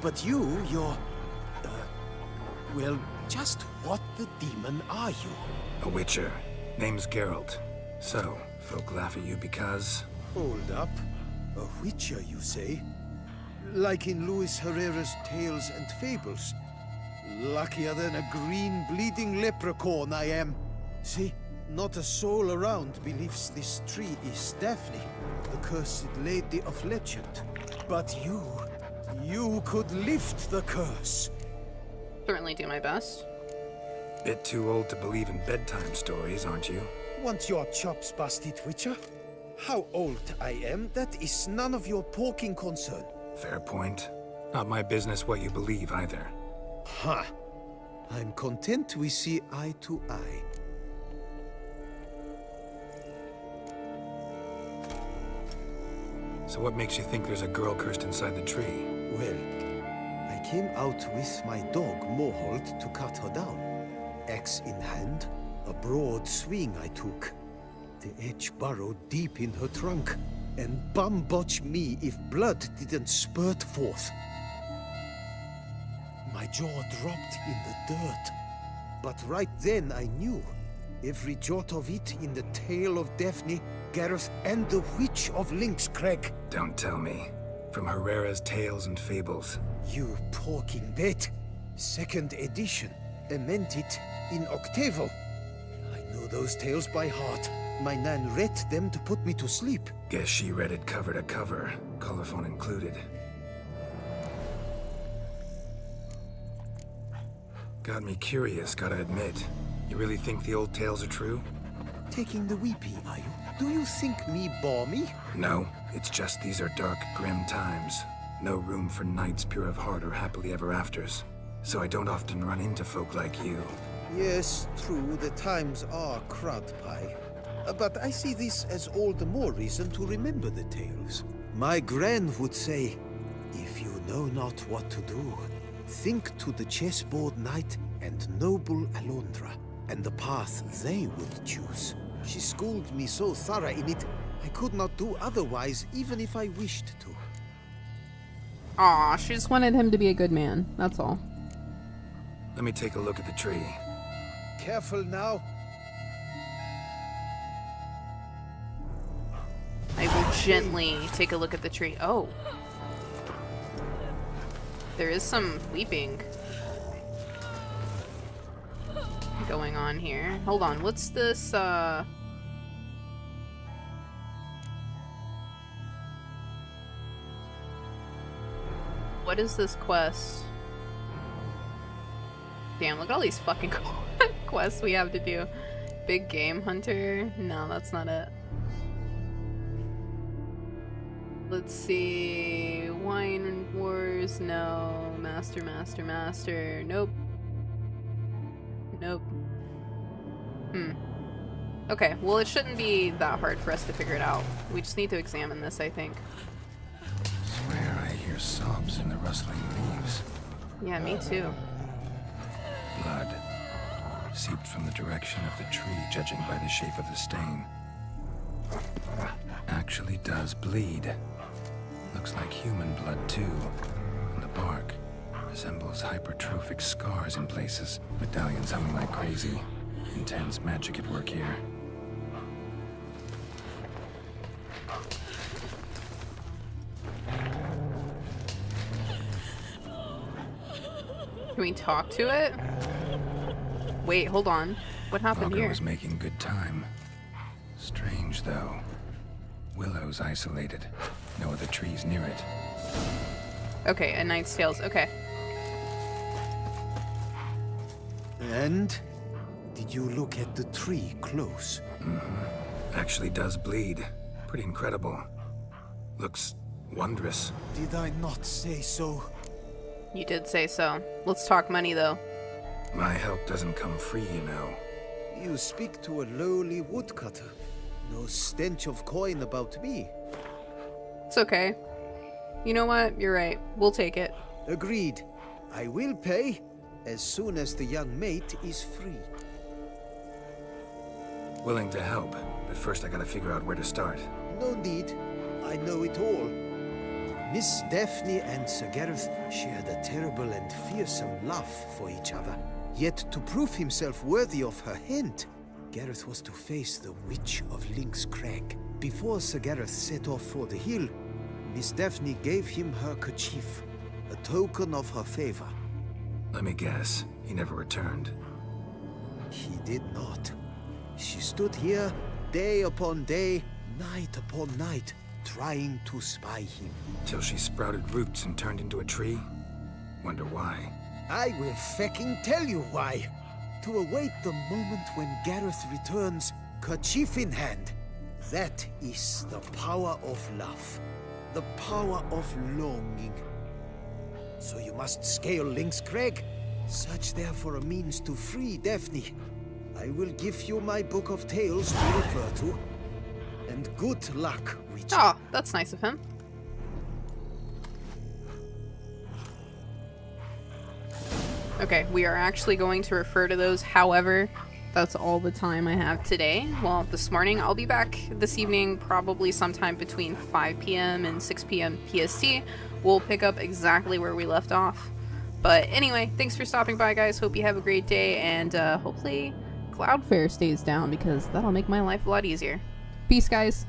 But you're... well, just what the demon are you? A witcher. Name's Geralt. So, folk laugh at you because... Hold up. A witcher, you say? Like in Luis Herrera's Tales and Fables. Luckier than a green bleeding leprechaun I am. See, not a soul around believes this tree is Daphne, the cursed lady of legend. But you could lift the curse. Certainly do my best. Bit too old to believe in bedtime stories, aren't you? Want your chops busted, witcher? How old I am, that is none of your poking concern. Fair point. Not my business what you believe either. Ha! I'm content we see eye to eye. So what makes you think there's a girl cursed inside the tree? Well, I came out with my dog, Mohold, to cut her down. Axe in hand, a broad swing I took. The edge burrowed deep in her trunk, and bum-botch me if blood didn't spurt forth. My jaw dropped in the dirt. But right then I knew. Every jot of it in the tale of Daphne, Gareth, and the Witch of Lynxcrag. Don't tell me. From Herrera's Tales and Fables. You porking bet. 2nd edition. Amended in octavo. I know those tales by heart. My nan read them to put me to sleep. Guess she read it cover to cover, colophon included. Got me curious, gotta admit. You really think the old tales are true? Taking the weepy, are you? Do you think me balmy? No, it's just these are dark, grim times. No room for knights pure of heart or happily ever afters. So I don't often run into folk like you. Yes, true, the times are crud pie. But I see this as all the more reason to remember the tales. My gran would say, if you know not what to do, think to the chessboard knight and noble Alondra, and the path they would choose. She schooled me so thorough in it, I could not do otherwise even if I wished to. Aw, she just wanted him to be a good man, that's all. Let me take a look at the tree. Careful now. I will gently take a look at the tree. Oh. There is some weeping going on here. Hold on, what's this, what is this quest? Damn, look at all these fucking quests we have to do. Big game hunter? No, that's not it. Let's see. Wine wars? No. Master. Nope. Okay, well it shouldn't be that hard for us to figure it out. We just need to examine this, I think. Swear I hear sobs in the rustling leaves. Yeah, me too. Blood seeped from the direction of the tree, judging by the shape of the stain. Actually does bleed. Looks like human blood too. And the bark resembles hypertrophic scars in places. Medallions humming like crazy. Intense magic at work here. Can we talk to it? Wait, hold on. What happened Augur here? was making good time. Strange, though. Willow's isolated. No other trees near it. Okay, A Knight's Tales. Okay. And? Did you look at the tree close? Actually does bleed. Pretty incredible. Looks wondrous. Did I not say so? You did say so. Let's talk money, though. My help doesn't come free, you know. You speak to a lowly woodcutter. No stench of coin about me. It's okay. You know what? You're right. We'll take it. Agreed. I will pay as soon as the young mate is free. Willing to help, but first I gotta figure out where to start. No need. I know it all. Miss Daphne and Sir Gareth shared a terrible and fearsome love for each other. Yet to prove himself worthy of her hand, Gareth was to face the Witch of Link's Crag. Before Sir Gareth set off for the hill, Miss Daphne gave him her kerchief, a token of her favor. Let me guess, he never returned. He did not. She stood here, day upon day, night upon night, trying to spy him. Till she sprouted roots and turned into a tree? Wonder why. I will fecking tell you why. To await the moment when Gareth returns, kerchief in hand. That is the power of love. The power of longing. So you must scale Link's Crag. Search there for a means to free Daphne. I will give you my book of tales to refer to. And good luck, Witcher. Oh, that's nice of him. Okay, we are actually going to refer to those. However, that's all the time I have today. Well, this morning. I'll be back this evening, probably sometime between 5 p.m. and 6 p.m. PST. We'll pick up exactly where we left off. But anyway, thanks for stopping by, guys. Hope you have a great day, and hopefully Cloudfair stays down, because that'll make my life a lot easier. Peace, guys.